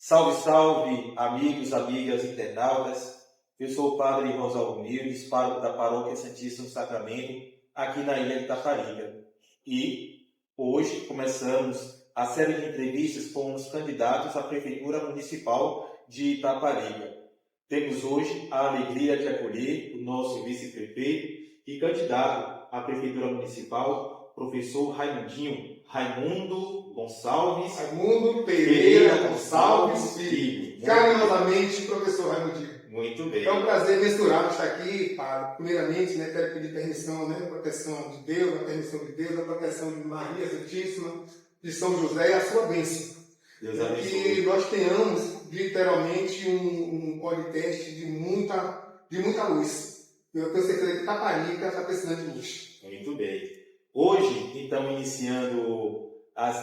Salve, salve, amigos, amigas, internautas. Eu sou o Padre Rosalvo Mildes, pároco da Paróquia Santíssimo Sacramento, aqui na Ilha de Itaparica. E hoje começamos a série de entrevistas com os candidatos à Prefeitura Municipal de Itaparica. Temos hoje a alegria de acolher o nosso vice-prefeito e candidato à Prefeitura Municipal, professor Raimundo Gonçalves. Raimundo Pereira Gonçalves Filho. Carinhosamente, professor Raimundinho. Muito bem. É um prazer mensurável estar aqui, Padre. Primeiramente, quero pedir permissão, proteção de Deus, a permissão de Deus, a proteção de Maria Santíssima, de São José, a sua bênção. Deus abençoe. Que nós tenhamos, literalmente, um podcast de muita luz. Eu tenho certeza que Itaparica está precisando de luz. Muito bem. Hoje, então, iniciando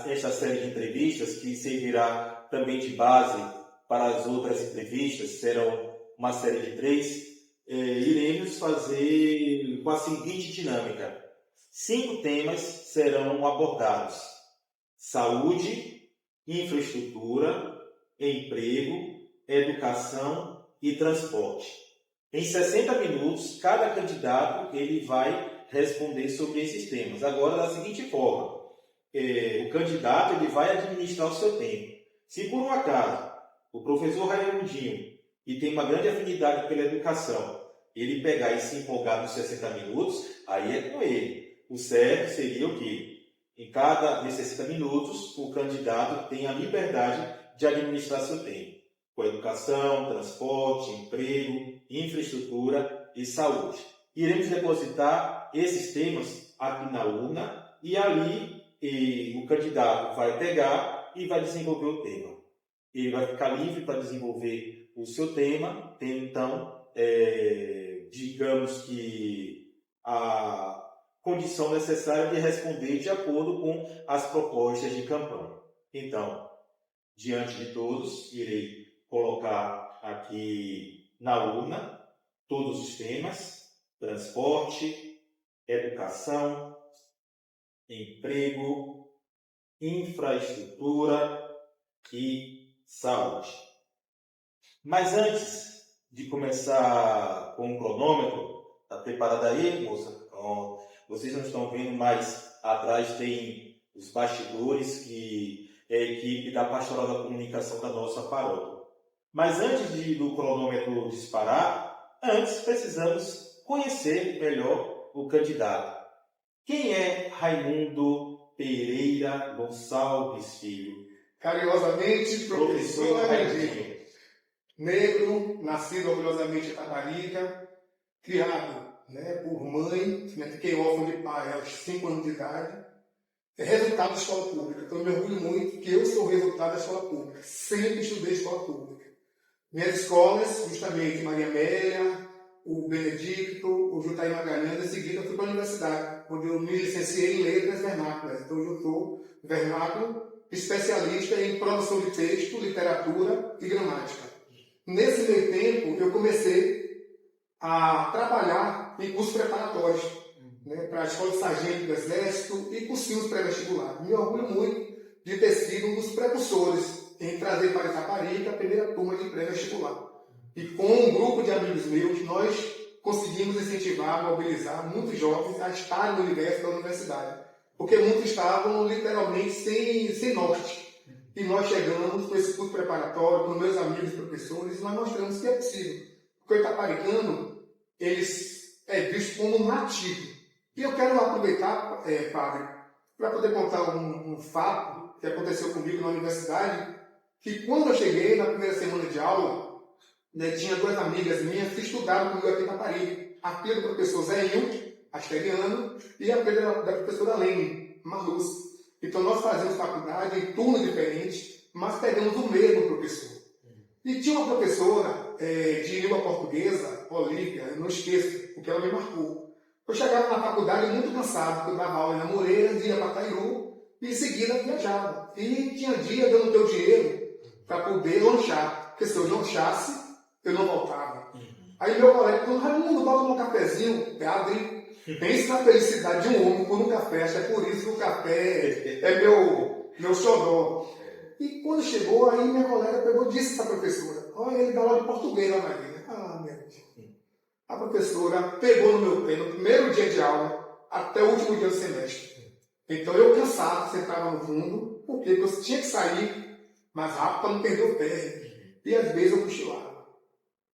esta série de entrevistas, que servirá também de base para as outras entrevistas, serão uma série de 3, iremos fazer com a seguinte dinâmica. 5 temas serão abordados: saúde, infraestrutura, emprego, educação e transporte. Em 60 minutos, cada candidato ele vai responder sobre esses temas. Agora, da seguinte forma, o candidato ele vai administrar o seu tempo. Se por um acaso o professor Raimundinho, que tem uma grande afinidade pela educação, ele pegar e se empolgar nos 60 minutos, aí é com ele. O certo seria o quê? Nesses 60 minutos, o candidato tem a liberdade de administrar seu tempo, com educação, transporte, emprego, infraestrutura e saúde. Iremos depositar esses temas aqui na urna e ali o candidato vai pegar e vai desenvolver o tema. Ele vai ficar livre para desenvolver o seu tema, tem então, digamos que a condição necessária de responder de acordo com as propostas de campanha. Então, diante de todos, irei colocar aqui na urna todos os temas: transporte, educação, emprego, infraestrutura e saúde. Mas antes de começar com o cronômetro, está preparada aí, moça? Vocês não estão vendo, mas atrás tem os bastidores, que é a equipe da Pastoral da Comunicação da nossa paróquia. Mas antes do cronômetro disparar, antes precisamos conhecer melhor o candidato. Quem é Raimundo Pereira Gonçalves Filho? Carinhosamente, professor Raimundinho. Negro, nascido orgulhosamente em Itaparica, criado por mãe, fiquei órfão de pai aos 5 anos de idade. É resultado da escola pública. Então, eu me orgulho muito que eu sou resultado da escola pública. Sempre estudei escola pública. Minhas escolas, justamente Maria Amélia, o Benedicto, o Jutaí Magalhães, em seguida eu fui para a universidade, onde eu me licenciei em letras vernáculas. Então, eu sou vernáculo, especialista em produção de texto, literatura e gramática. Nesse meio tempo, eu comecei a trabalhar em cursos preparatórios, para a Escola de Sargento do Exército e cursinhos pré-vestibular. Me orgulho muito de ter sido um dos precursores em trazer para Itaparica a primeira turma de pré-vestibular. E com um grupo de amigos meus, nós conseguimos incentivar, mobilizar muitos jovens a estarem no universo da universidade, porque muitos estavam literalmente sem norte. E nós chegamos com esse curso preparatório, com meus amigos professores, e nós mostramos que é possível. Porque o itaparicano, eles é visto como um nativo. E eu quero aproveitar, padre, para poder contar um fato que aconteceu comigo na universidade, que quando eu cheguei na primeira semana de aula, tinha 2 amigas minhas que estudaram comigo aqui em Itaparica. A filha do professor Zéinho, asteriano, e a filha da professora Lene, Marluz. Então nós fazíamos faculdade em turnos diferentes, mas pegamos o mesmo professor. E tinha uma professora de língua portuguesa, Olívia, eu não esqueço, porque ela me marcou. Eu chegava na faculdade muito cansado, porque eu dava aula em Namoreiras, ia para Cairu, e em seguida viajava. E tinha dia de eu não ter o dinheiro para poder lanchar, porque se eu lanchasse, eu não voltava. Aí meu colega falou: Raimundo, bota um cafezinho, padre. Pense na felicidade de um homem por um café, acho que é por isso que o café é meu xodó. E quando chegou, aí minha colega pegou e disse essa professora, olha, ele dá aula de português lá na ilha. Ah, meu Deus. A professora pegou no meu pé no primeiro dia de aula até o último dia do semestre. Então eu cansado, sentava no fundo, porque eu tinha que sair mais rápido para não perder o pé. E às vezes eu cochilava.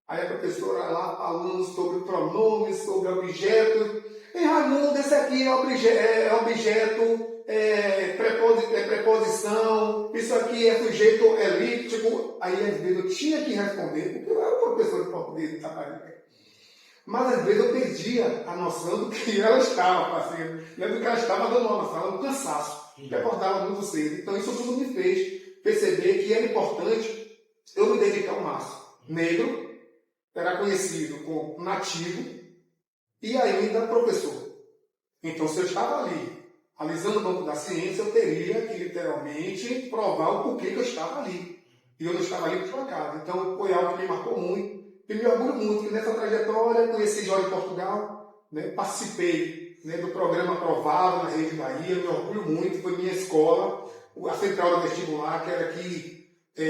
Aí a professora lá falando sobre pronomes, sobre objetos. E Raimundo, esse aqui é objeto, preposição, isso aqui é sujeito elíptico. Aí às vezes eu tinha que responder, porque eu era professor de português de Itaparica. Mas às vezes eu perdia a noção do que ela estava fazendo, do que ela estava dando aula na sala, um cansaço, que acordava muito cedo. Então isso tudo me fez perceber que era importante eu me dedicar ao máximo. Negro era conhecido como nativo e ainda professor. Então, se eu estava ali, alisando o banco da ciência, eu teria que, literalmente, provar o porquê que eu estava ali. E eu não estava ali por acaso. Então, foi algo que me marcou muito. E me orgulho muito que nessa trajetória conheci Jorge Portugal, né, participei, né, do programa aprovado na Rede Bahia, me orgulho muito, foi minha escola, a central do vestibular, quero aqui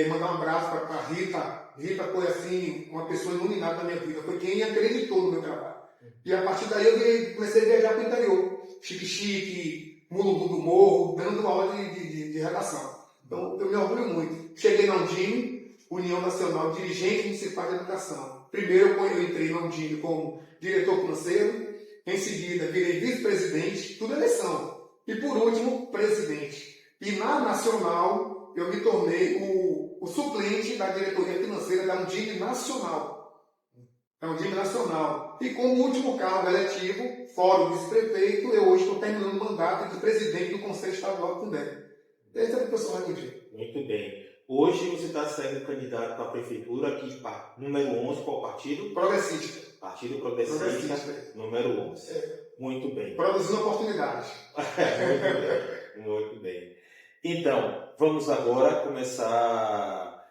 mandar um abraço para a Rita. Rita foi, assim, uma pessoa iluminada na minha vida, foi quem acreditou no meu trabalho. E a partir daí eu comecei a viajar para o interior, Chique-Chique, Mulungu do Morro, dando aula de redação. Então eu me orgulho muito. Cheguei na Undime, União Nacional de Dirigentes Municipais de Educação. Primeiro eu entrei na Undime como diretor financeiro, em seguida virei vice-presidente, tudo eleição. E por último, presidente. E na Nacional eu me tornei o suplente da diretoria financeira da Undime Nacional. É um time nacional. E como último cargo eletivo, fora o vice-prefeito, eu hoje estou terminando o mandato de presidente do Conselho Estadual do Fundeb. Esse é o pessoal Raimundo. Muito bem. Hoje você está sendo candidato para a prefeitura aqui, número 11, qual partido? Progressista. Partido Progressista, número 11. Muito bem. Produzindo oportunidades. Muito bem. Muito bem. Então, vamos agora começar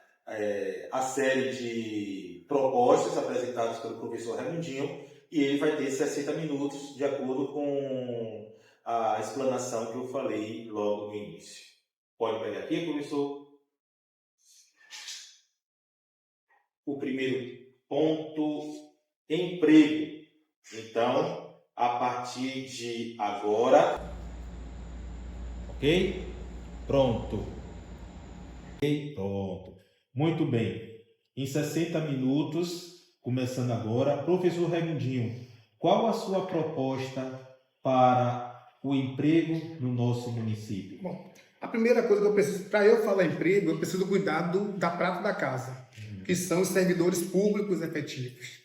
a série de propostas apresentadas pelo professor Raimundinho, e ele vai ter 60 minutos de acordo com a explanação que eu falei logo no início. Pode pegar aqui, professor. O primeiro ponto, emprego. Então, a partir de agora... Ok? Pronto. Ok? Pronto. Muito bem. Em 60 minutos, começando agora, professor Raimundinho, qual a sua proposta para o emprego no nosso município? Bom, a primeira coisa que eu preciso, para eu falar emprego, eu preciso cuidar da prata da casa, que são os servidores públicos efetivos.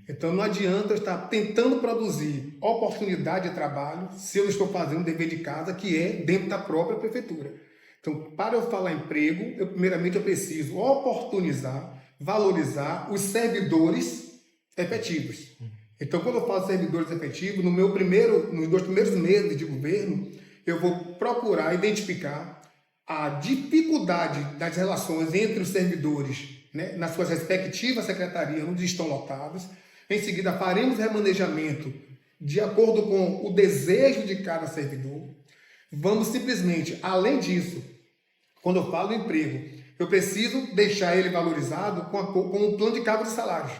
Então não adianta eu estar tentando produzir oportunidade de trabalho se eu não estou fazendo o dever de casa, que é dentro da própria prefeitura. Então, para eu falar emprego, primeiramente eu preciso oportunizar, valorizar os servidores efetivos. Então, quando eu falo servidores efetivos, nos 2 primeiros meses de governo, eu vou procurar identificar a dificuldade das relações entre os servidores, né, nas suas respectivas secretarias, onde estão lotados. Em seguida, faremos remanejamento de acordo com o desejo de cada servidor. Vamos simplesmente, além disso, quando eu falo emprego, eu preciso deixar ele valorizado com o plano de cargo de salários.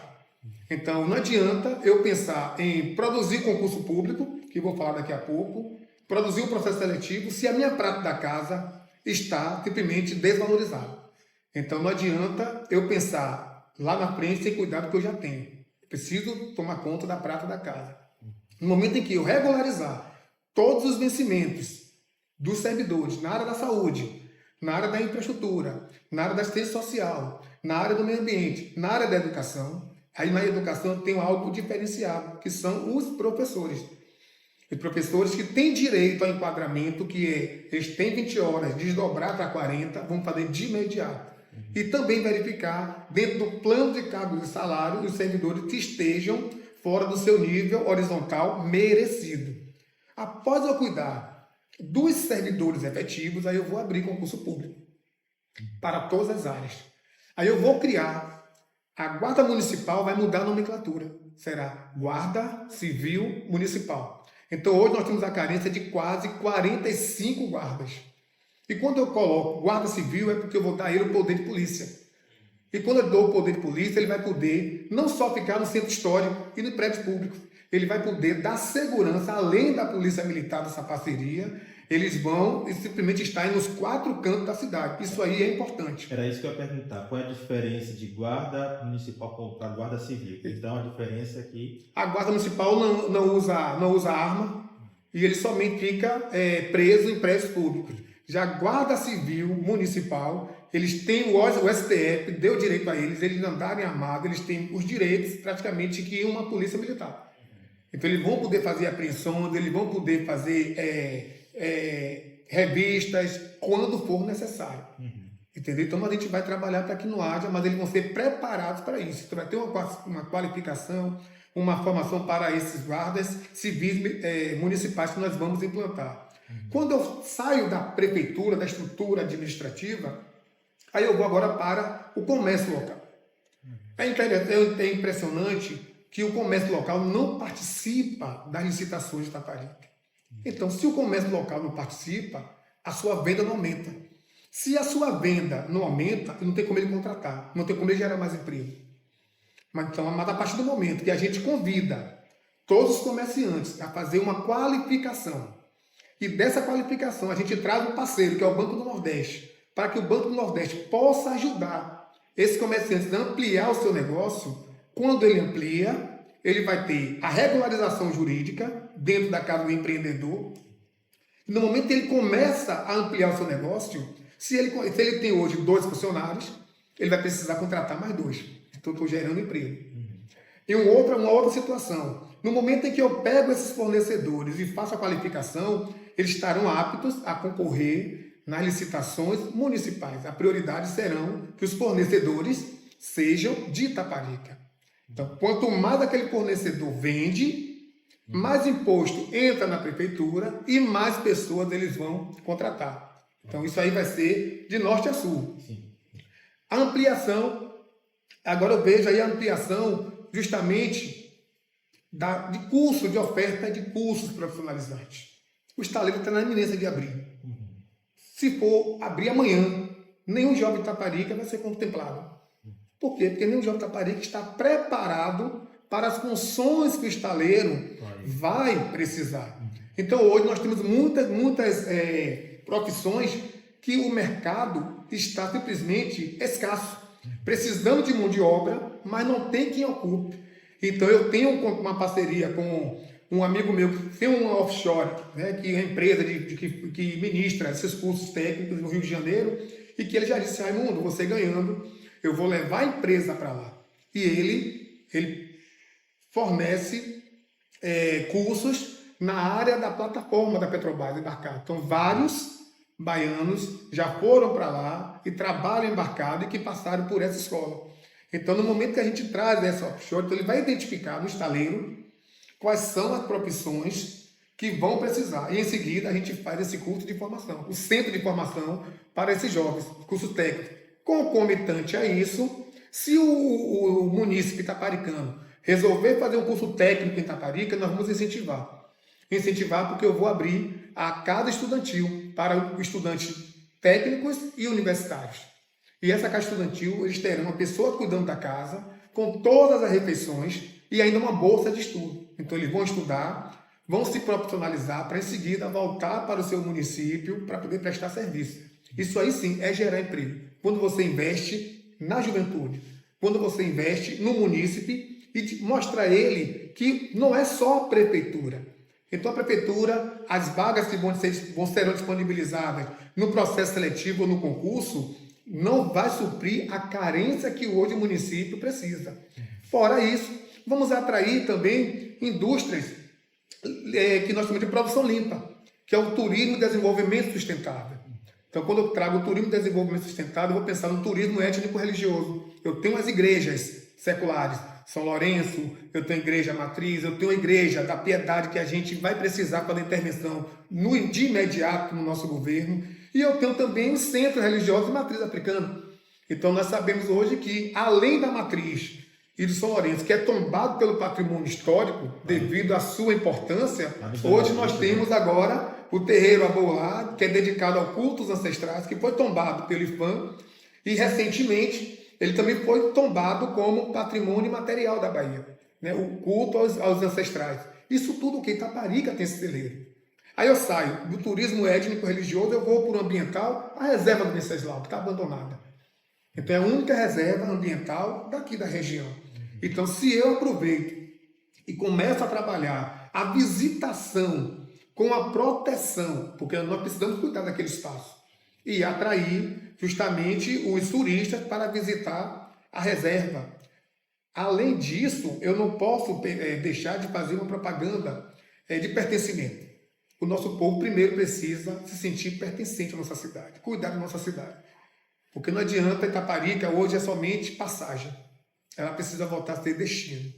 Então, não adianta eu pensar em produzir concurso público, que vou falar daqui a pouco, produzir um processo seletivo, se a minha prata da casa está simplesmente desvalorizada. Então, não adianta eu pensar lá na frente sem cuidar do que eu já tenho. Eu preciso tomar conta da prata da casa. No momento em que eu regularizar todos os vencimentos dos servidores na área da saúde, na área da infraestrutura, na área da assistência social, na área do meio ambiente, na área da educação, aí na educação eu tenho algo diferenciado, que são os professores. Os professores que têm direito ao enquadramento, que eles têm 20 horas, desdobrar para 40, vão fazer de imediato. E também verificar, dentro do plano de cargos e salário, os servidores que estejam fora do seu nível horizontal merecido. Após eu cuidar dos servidores efetivos, aí eu vou abrir concurso público para todas as áreas. Aí eu vou criar, a Guarda Municipal vai mudar a nomenclatura, será Guarda Civil Municipal. Então hoje nós temos a carência de quase 45 guardas. E quando eu coloco guarda civil é porque eu vou dar a ele o poder de polícia. E quando eu dou o poder de polícia, ele vai poder não só ficar no centro histórico e no prédio público, ele vai poder dar segurança, além da polícia militar dessa parceria, eles vão simplesmente estar nos 4 cantos da cidade. Isso aí é importante. Era isso que eu ia perguntar. Qual é a diferença de guarda municipal para guarda civil? Então, a diferença é que... A guarda municipal não usa arma e ele somente fica preso em prédios públicos. Já a guarda civil municipal, eles têm o STF, deu direito a eles andarem armados, eles têm os direitos praticamente que uma polícia militar. Então eles vão poder fazer apreensões, eles vão poder fazer revistas quando for necessário. Entendeu? Então a gente vai trabalhar para que não haja, mas eles vão ser preparados para isso. Então vai ter uma qualificação, uma formação para esses guardas civis municipais que nós vamos implantar. Quando eu saio da prefeitura, da estrutura administrativa, aí eu vou agora para o comércio local. É impressionante que o comércio local não participa das licitações de Itaparica. Então, se o comércio local não participa, a sua venda não aumenta. Se a sua venda não aumenta, não tem como ele contratar, não tem como ele gerar mais emprego. Mas a partir do momento que a gente convida todos os comerciantes a fazer uma qualificação, e dessa qualificação a gente traz um parceiro, que é o Banco do Nordeste, para que o Banco do Nordeste possa ajudar esse comerciante a ampliar o seu negócio. Quando ele amplia, ele vai ter a regularização jurídica dentro da casa do empreendedor. No momento que ele começa a ampliar o seu negócio, se ele tem hoje 2 funcionários, ele vai precisar contratar mais 2. Então, estou gerando emprego. E uma outra situação. No momento em que eu pego esses fornecedores e faço a qualificação, eles estarão aptos a concorrer nas licitações municipais. A prioridade serão que os fornecedores sejam de Itaparica. Então, quanto mais aquele fornecedor vende, mais imposto entra na prefeitura e mais pessoas eles vão contratar. Então, isso aí vai ser de norte a sul. A ampliação, agora eu vejo aí a ampliação justamente de curso, de oferta de cursos profissionalizantes. O estaleiro está na iminência de abrir. Se for abrir amanhã, nenhum jovem Itaparica vai ser contemplado. Por quê? Porque nenhum jovem Itaparica está preparado para as funções que o estaleiro vai precisar. Então, hoje nós temos muitas profissões que o mercado está simplesmente escasso, precisando de mão de obra, mas não tem quem ocupe. Então, eu tenho uma parceria com um amigo meu que tem uma offshore, né, que é uma empresa que ministra esses cursos técnicos no Rio de Janeiro, e que ele já disse: Raimundo, você ganhando, eu vou levar a empresa para lá. E ele fornece cursos na área da plataforma da Petrobras embarcado. Então, vários baianos já foram para lá e trabalham embarcado e que passaram por essa escola. Então, no momento que a gente traz essa offshore, então ele vai identificar no estaleiro quais são as profissões que vão precisar. E em seguida a gente faz esse curso de formação, o centro de formação para esses jovens, curso técnico. Concomitante a isso, se o munícipe itaparicano resolver fazer um curso técnico em Itaparica, nós vamos incentivar. Incentivar porque eu vou abrir a casa estudantil para estudantes técnicos e universitários. E essa casa estudantil, eles terão uma pessoa cuidando da casa, com todas as refeições e ainda uma bolsa de estudo. Então eles vão estudar, vão se profissionalizar para em seguida voltar para o seu município para poder prestar serviço. Isso aí sim é gerar emprego. Quando você investe na juventude, quando você investe no munícipe e mostra a ele que não é só a prefeitura. Então a prefeitura, as vagas que serão disponibilizadas no processo seletivo ou no concurso, não vai suprir a carência que hoje o município precisa. Fora isso, vamos atrair também indústrias que nós chamamos de produção limpa, que é o turismo e desenvolvimento sustentável. Então, quando eu trago o turismo e desenvolvimento sustentável, eu vou pensar no turismo étnico-religioso. Eu tenho as igrejas seculares, São Lourenço, eu tenho a igreja matriz, eu tenho a igreja da piedade que a gente vai precisar para a intervenção de imediato no nosso governo. E eu tenho também o centro religioso de matriz africana. Então nós sabemos hoje que, além da matriz e do São Lourenço, que é tombado pelo patrimônio histórico devido à sua importância, hoje nós temos agora o terreiro Abolado, que é dedicado ao culto aos ancestrais, que foi tombado pelo IFAM, e recentemente ele também foi tombado como patrimônio material da Bahia, né? O culto aos ancestrais. Isso tudo que Itaparica tem esse celeiro. Aí eu saio do turismo étnico-religioso, eu vou para o ambiental, a reserva do Venceslau, que está abandonada. Então é a única reserva ambiental daqui da região. Então, se eu aproveito e começo a trabalhar a visitação com a proteção, porque nós precisamos cuidar daquele espaço, e atrair justamente os turistas para visitar a reserva. Além disso, eu não posso deixar de fazer uma propaganda de pertencimento. O nosso povo primeiro precisa se sentir pertencente à nossa cidade, cuidar da nossa cidade. Porque não adianta Itaparica hoje é somente passagem. Ela precisa voltar a ser destino.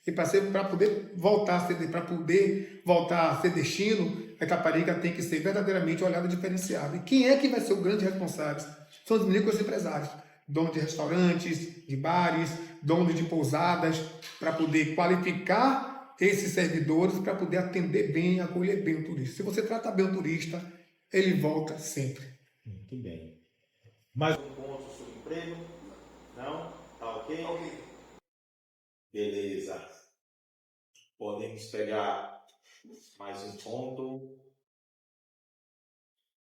E para poder voltar a ser destino, a Itaparica tem que ser verdadeiramente olhada diferenciada. E quem é que vai ser o grande responsável? São os microempresários, donos de restaurantes, de bares, donos de pousadas, para poder qualificar esses servidores, para poder atender bem, acolher bem o turista. Se você trata bem o turista, ele volta sempre. Muito bem. Mais Um ponto sobre emprego? Não? Tá ok? Beleza. Podemos pegar mais um ponto.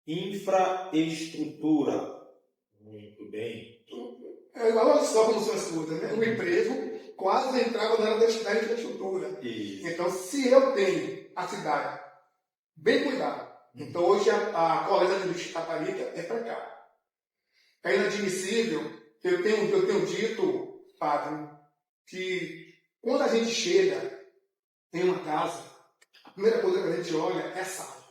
Infraestrutura. Muito bem. Olha só como são as coisas, né? O emprego quase entrava na área da infraestrutura. Isso. Então, se eu tenho a cidade bem cuidada, então hoje a coleta de lixo de Itaparica é para cá. É inadmissível, eu tenho dito, padre, que quando a gente chega em uma casa, a primeira coisa que a gente olha é a sala.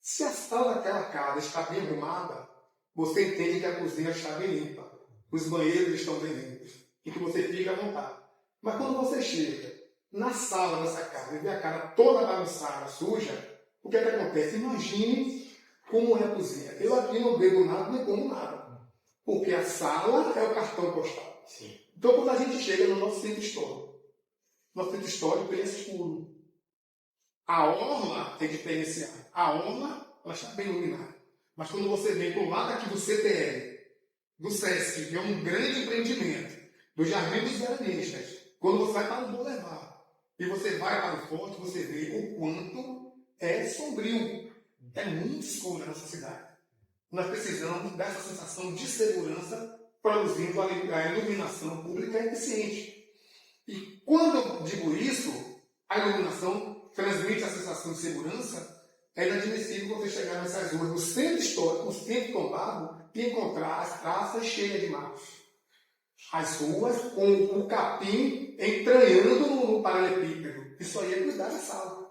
Se a sala daquela casa está bem arrumada, você entende que a cozinha está bem limpa, os banheiros estão bem limpos, e que você fica à vontade. Mas quando você chega na sala dessa casa e vê a cara toda bagunçada, suja, o que é que acontece? Imagine como é a cozinha. Eu aqui não bebo nada, nem como nada. Porque a sala é o cartão postal. Sim. Então, quando a gente chega no nosso centro histórico ele é escuro. A orla é diferenciada. A orla, ela está bem iluminada. Mas quando você vem para o lado aqui do CTL, do SESC, que é um grande empreendimento, do Jardim dos Veranistas, quando você vai para o Boulevard e você vai para o Forte, você vê o quanto é sombrio. É muito escuro na nossa cidade. Nós precisamos dessa sensação de segurança produzindo a iluminação pública eficiente. E quando eu digo isso, a iluminação transmite a sensação de segurança. É inadmissível você chegar nessas ruas, no centro histórico, no centro tombado, e encontrar as praças cheias de matos. As ruas com o capim entranhando no paralelepípedo. Isso aí é cuidar da sala.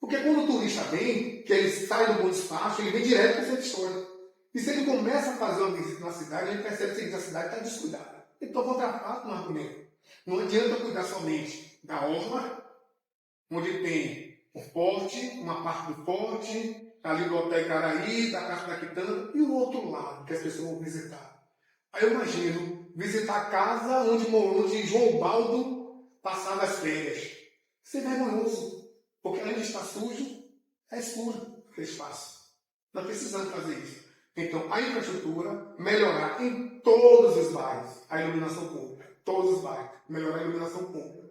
Porque quando o turista vem, que ele sai do bom despacho, ele vem direto para o centro histórico. E se ele começa a fazer uma visita na cidade, ele percebe que a cidade está descuidada. Então, vou tratar no argumento. Não adianta cuidar somente da orla, onde tem o forte, uma parte do forte, ali do Hotel Icaraí, da Casa da Quitanda, e o outro lado que as pessoas vão visitar. Aí eu imagino visitar a casa onde João Baldo passava as férias. Isso é vergonhoso, porque além de estar sujo, é escuro aquele espaço. Nós precisamos fazer isso. Então, a infraestrutura, melhorar em todos os bairros a iluminação pública. Todos os bairros, melhorar a iluminação pública.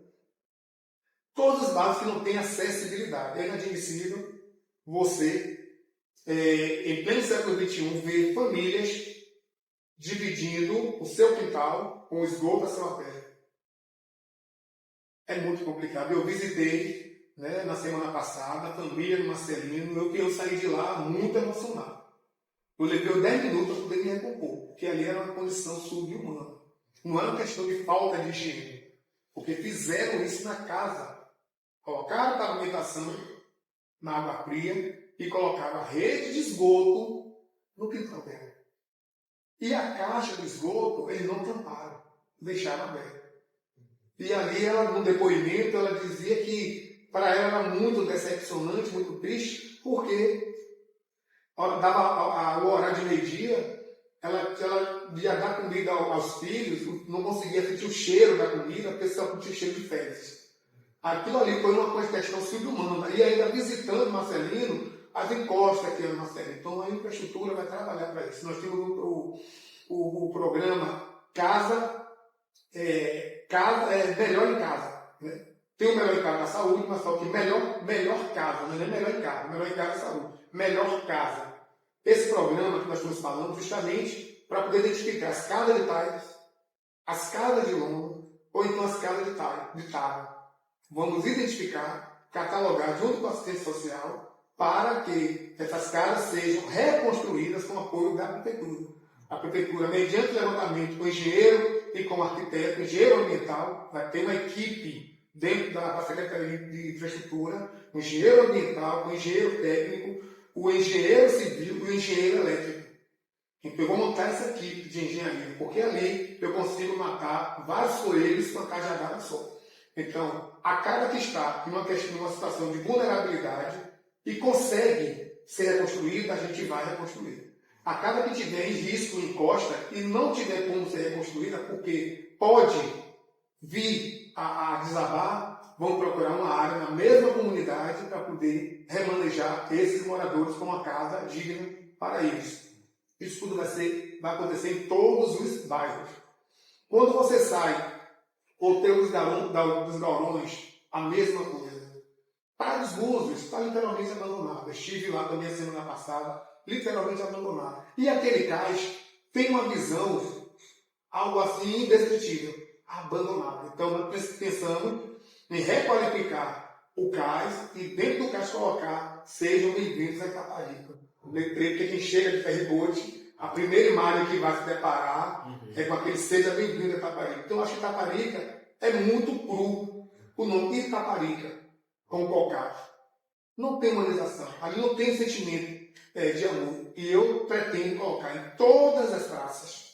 Todos os bairros que não têm acessibilidade. É inadmissível você, em pleno século XXI, ver famílias dividindo o seu quintal com o esgoto a céu aberto. É muito complicado. Eu visitei, na semana passada, a família do Marcelino, eu saí de lá muito emocionado. Eu levei 10 minutos para poder me recompor, porque ali era uma condição subhumana. Não era uma questão de falta de higiene, porque fizeram isso na casa. Colocaram a pavimentação na água fria e colocaram a rede de esgoto no quintal dela. E a caixa do esgoto, eles não tamparam, deixaram aberta. E ali, no depoimento, ela dizia que para ela era muito decepcionante, muito triste, porque dava o horário de meio-dia, ela ia dar comida aos filhos, não conseguia sentir o cheiro da comida, porque só sentia cheiro de fezes. Aquilo ali foi uma questão subhumana. E ainda visitando Marcelino, as encostas aqui no Marcelino. Então a infraestrutura vai trabalhar para isso. Nós temos o programa Melhor em Casa. Né? Tem o Melhor em Casa da Saúde, mas só que melhor casa, não é melhor em casa, melhor em casa da saúde. Melhor casa. Esse programa que nós estamos falando justamente para poder identificar as casas de Tais, as casas de lona, ou então as casas de tábua. Vamos identificar, catalogar junto com a assistência social para que essas casas sejam reconstruídas com apoio da prefeitura. A prefeitura, mediante o levantamento com o engenheiro e com o arquiteto, engenheiro ambiental, vai ter uma equipe dentro da Secretaria de Infraestrutura, o engenheiro ambiental, o engenheiro técnico, o engenheiro civil e o engenheiro elétrico. Então eu vou montar essa equipe de engenharia, porque ali eu consigo matar vários coelhos com a cajadada só. Então, a casa que está em uma situação de vulnerabilidade e consegue ser reconstruída, a gente vai reconstruir. A casa que tiver em risco, em encosta, e não tiver como ser reconstruída, porque pode vir a desabar, vão procurar uma área na mesma comunidade para poder remanejar esses moradores com uma casa digna para eles. Isso tudo vai acontecer em todos os bairros. Quando você sai, ou tem os gaurões, a mesma coisa. Praia dos Búzios está literalmente abandonada. Estive lá também a semana passada, literalmente abandonada. E aquele cais tem uma visão, algo assim indescritível, abandonado. Então nós pensamos em requalificar o cais e dentro do cais colocar sejam bem-vindos a Itaparica. Lembrei que quem chega de ferryboat, a primeira imagem que vai se deparar é com aquele seja bem-vindo a Itaparica. Então eu acho que Itaparica é muito cru. O nome Itaparica, com cocado. Não tem humanização, ali não tem sentimento de amor. E eu pretendo colocar em todas as praças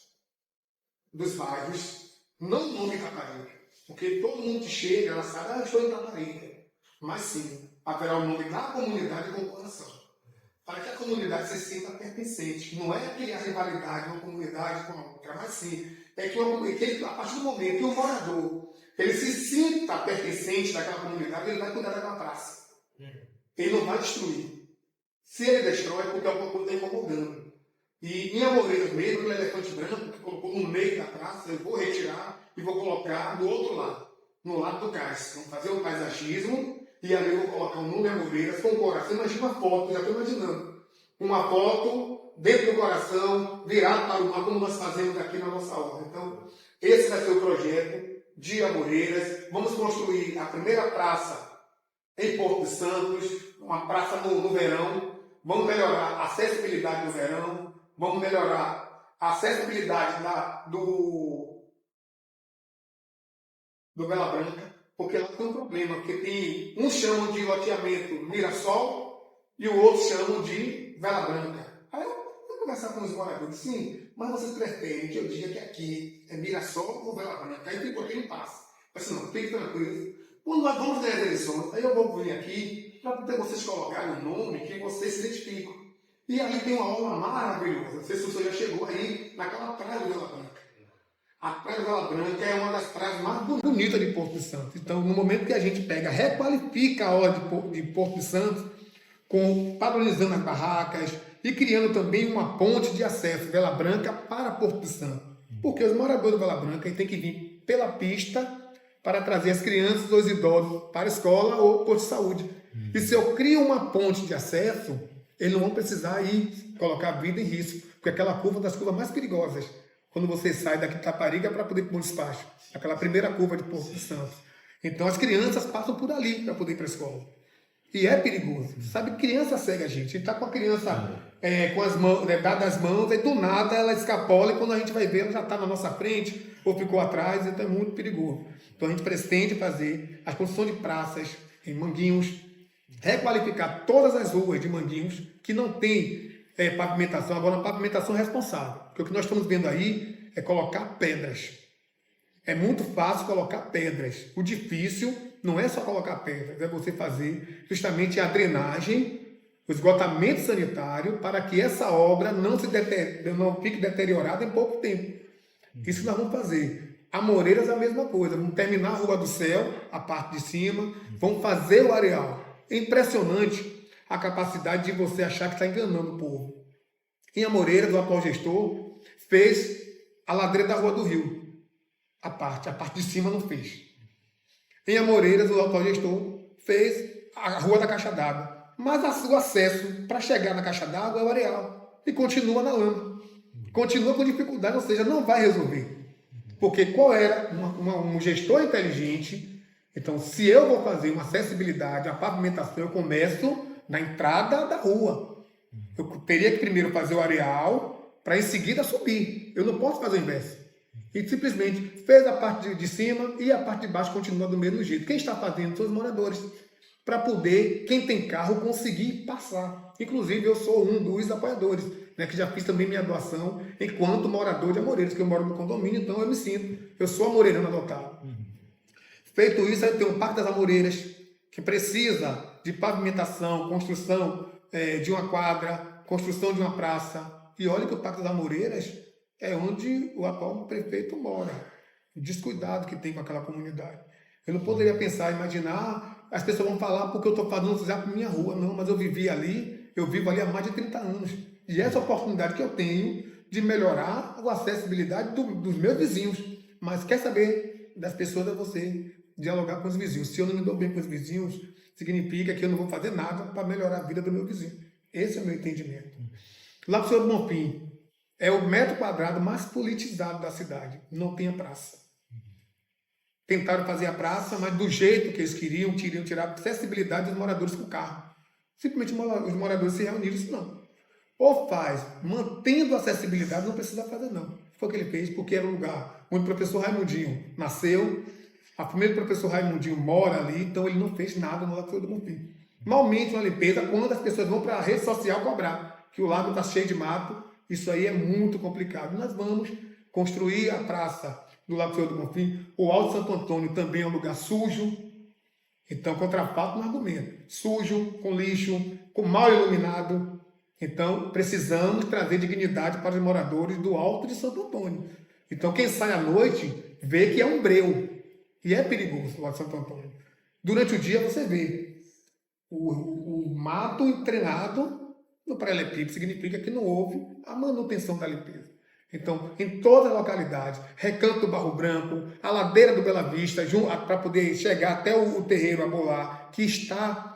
dos bairros, não o nome Itaparica, porque todo mundo que chega, ela sabe, eu estou em Itaparica. Mas sim, haverá o nome da comunidade com coração. Para que a comunidade se sinta pertencente. Não é criar rivalidade de uma comunidade com a outra, mas sim, é que a partir do momento que o morador ele se sinta pertencente daquela comunidade, ele vai cuidar daquela praça. Ele não vai destruir. Se ele destrói, é porque alguma coisa está incomodando. E em Amoreiras mesmo, no elefante branco, que colocou no meio da praça, eu vou retirar e vou colocar do outro lado, no lado do cais. Vamos fazer um paisagismo e ali eu vou colocar um nome de Amoreiras com o coração. Imagina uma foto, já estou imaginando. Uma foto dentro do coração, virado para o mar, como nós fazemos aqui na nossa obra. Então, esse vai ser o projeto de Amoreiras. Vamos construir a primeira praça em Porto de Santos, uma praça no verão. Vamos melhorar a acessibilidade no verão. Vamos melhorar a acessibilidade do Bela Branca, porque lá tem um problema, porque tem uns chamam de loteamento Mirassol e o outro chamam de Vela Branca. Aí eu vou conversar com os moradores, sim, mas vocês preferem que eu diga que aqui é Mirassol ou Vela Branca? Aí tem um passo. Eu disse, não, fique tranquilo. Quando nós vamos ter as eleições, aí eu vou vir aqui para poder vocês colocarem o nome que vocês se identificam. E ali tem uma aula maravilhosa. Não sei se você já chegou aí naquela praia do Vela Branca. A praia do Vela Branca é uma das praias mais bonitas de Porto de Santos. Então, no momento que a gente pega, requalifica a hora de Porto de Santos, padronizando as barracas e criando também uma ponte de acesso Vela Branca para Porto de Santos. Porque os moradores do Vela Branca têm que vir pela pista para trazer as crianças ou os idosos para a escola ou posto de saúde. E se eu crio uma ponte de acesso, eles não vão precisar ir colocar a vida em risco, porque aquela curva é das curvas mais perigosas, quando você sai daqui de Itaparica para poder ir para o despacho, aquela primeira curva de Porto de Santos. Então as crianças passam por ali para poder ir para a escola. E é perigoso. Sabe, criança segue a gente. A gente está com a criança com as mãos, dadas as mãos, e do nada ela escapola e quando a gente vai ver ela já está na nossa frente ou ficou atrás, então é muito perigoso. Então a gente pretende fazer a construção de praças em Manguinhos, requalificar todas as ruas de Manguinhos que não tem pavimentação, agora uma pavimentação responsável. Porque o que nós estamos vendo aí é colocar pedras. É muito fácil colocar pedras. O difícil não é só colocar pedras, é você fazer justamente a drenagem o esgotamento sanitário para que essa obra não fique deteriorada em pouco tempo. Isso nós vamos fazer. Amoreiras é a mesma coisa. Vamos terminar a Rua do Céu, a parte de cima, vamos fazer o areal. É impressionante a capacidade de você achar que está enganando o povo. Em Amoreiras, o atual gestor fez a ladeira da Rua do Rio. A parte de cima não fez. Em Amoreiras, o atual gestor fez a Rua da Caixa d'Água. Mas o acesso para chegar na Caixa d'Água é o areal. E continua na lama. Continua com dificuldade, ou seja, não vai resolver. Porque qual era um gestor inteligente? Então, se eu vou fazer uma acessibilidade, a pavimentação, eu começo na entrada da rua. Eu teria que primeiro fazer o areal para em seguida subir. Eu não posso fazer o inverso. E simplesmente fez a parte de cima e a parte de baixo continua do mesmo jeito. Quem está fazendo são os moradores. Para poder, quem tem carro, conseguir passar. Inclusive, eu sou um dos apoiadores, né, que já fiz também minha doação enquanto morador de Amoreiras, que eu moro no condomínio, então eu me sinto, eu sou amoreirano adotado. Feito isso, aí tem o Parque das Amoreiras, que precisa de pavimentação, construção de uma quadra, construção de uma praça. E olha que o Parque das Amoreiras é onde o atual prefeito mora. O descuidado que tem com aquela comunidade. Eu não poderia pensar, imaginar, as pessoas vão falar porque eu estou fazendo já para minha rua. Não, mas eu vivo ali há mais de 30 anos. E essa oportunidade que eu tenho de melhorar a acessibilidade dos meus vizinhos. Mas quer saber das pessoas é você dialogar com os vizinhos. Se eu não me dou bem com os vizinhos, significa que eu não vou fazer nada para melhorar a vida do meu vizinho. Esse é o meu entendimento. Lá para o Senhor do Bonfim, é o metro quadrado mais politizado da cidade. Não tem a praça. Tentaram fazer a praça, mas do jeito que eles queriam tirar a acessibilidade dos moradores com carro. Simplesmente os moradores se reuniram e disseram, não. Ou faz, mantendo a acessibilidade, não precisa fazer não. Foi o que ele fez, porque era o lugar onde o professor Raimundinho nasceu, a primeira professor Raimundinho mora ali, então ele não fez nada no Lago do Bonfim. Malmente uma limpeza quando as pessoas vão para a rede social cobrar, que o lago está cheio de mato, isso aí é muito complicado. Nós vamos construir a praça do Lago do Bonfim. O Alto Santo Antônio também é um lugar sujo. Então, contrafato no argumento. Sujo, com lixo, com mal iluminado. Então, precisamos trazer dignidade para os moradores do Alto de Santo Antônio. Então, quem sai à noite vê que é um breu. E é perigoso o Alto de Santo Antônio. Durante o dia você vê o mato treinado no paralelepípedo. Significa que não houve a manutenção da limpeza. Então, em todas as localidades, Recanto do Barro Branco, a ladeira do Bela Vista, para poder chegar até o terreiro Abolá, que está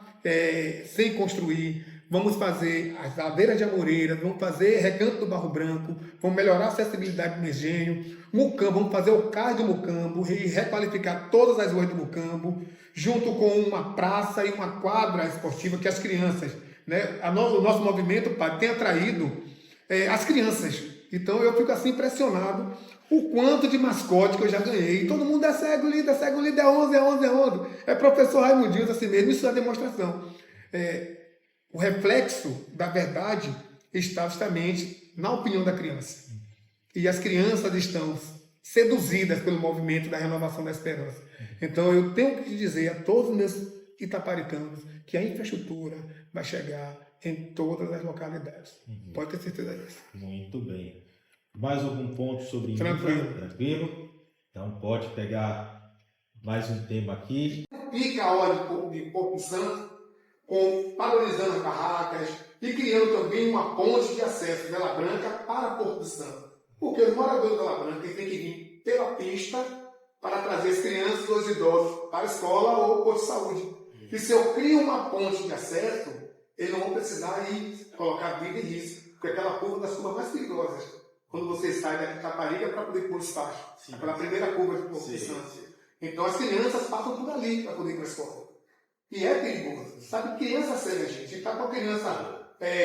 sem construir, vamos fazer as ladeiras de Amoreiras, vamos fazer Recanto do Barro Branco, vamos melhorar a acessibilidade do Engenho, Mucambo, vamos fazer o cais do Mucambo e requalificar todas as ruas do Mucambo, junto com uma praça e uma quadra esportiva que as crianças, né, o nosso movimento, pai, tem atraído as crianças. Então eu fico assim impressionado o quanto de mascote que eu já ganhei. Todo mundo é cego, líder, é 11, é 11, é 11. É professor Raimundinho assim mesmo, isso é demonstração. O reflexo da verdade está justamente na opinião da criança. E as crianças estão seduzidas pelo movimento da renovação da esperança. Então eu tenho que dizer a todos os meus itaparicanos que a infraestrutura vai chegar em todas as localidades. Pode ter certeza disso. Muito bem. Mais algum ponto sobre Tranquilo. infra? Tranquilo? Então pode pegar mais um tema aqui. Pica a hora de Porto Santo, valorizando as barracas e criando também uma ponte de acesso de Bela Branca para Porto Santo. Porque os moradores de Bela Branca têm que vir pela pista para trazer as crianças ou os idosos para a escola ou posto de saúde. E se eu crio uma ponte de acesso, eles não vão precisar ir colocar a vida em risco, porque aquela curva das curvas mais perigosas, quando você sai daqui de Caparica para poder ir para o espaço, aquela primeira curva de Porto Santo. Então as crianças passam por ali para poder ir para a escola. E é perigoso. Sabe, criança cega, gente. A gente está com a criança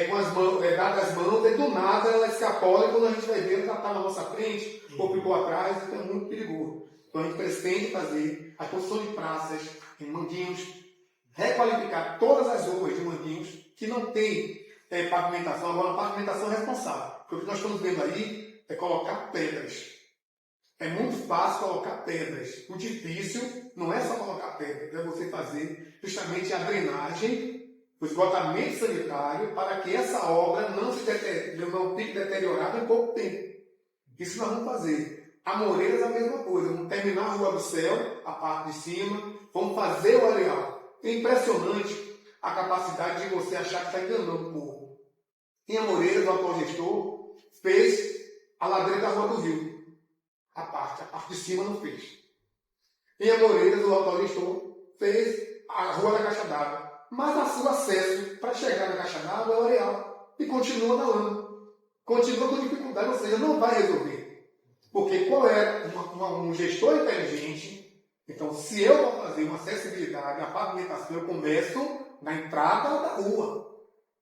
com as mãos, dadas as mãos, e do nada ela escapola e quando a gente vai ver, ela já está na nossa frente ou ficou atrás, então é muito perigoso. Então a gente pretende fazer a construção de praças em Manguinhos, requalificar todas as ruas de Manguinhos que não tem pavimentação, agora a pavimentação responsável. Porque o que nós estamos vendo aí é colocar pedras. É muito fácil colocar pedras. O difícil não é só colocar pedras, é você fazer justamente a drenagem o esgotamento sanitário para que essa obra não fique deteriorada em pouco tempo. Isso nós vamos fazer. Amoreiras a mesma coisa. Vamos terminar a Rua do Céu, a parte de cima, vamos fazer o areal. É impressionante a capacidade de você achar que está enganando o povo. Em Amoreiras, o atual gestor fez a ladeira da Rua do Rio. A parte de cima não fez. Em Amoreiras, o atual gestor fez a Rua da Caixa d'Água. Mas o acesso para chegar na Caixa d'Água é o areal. E continua na lama. Continua com dificuldade, ou seja, não vai resolver. Porque qual é um gestor inteligente? Então, se eu vou fazer uma acessibilidade, a pavimentação, eu começo na entrada da rua.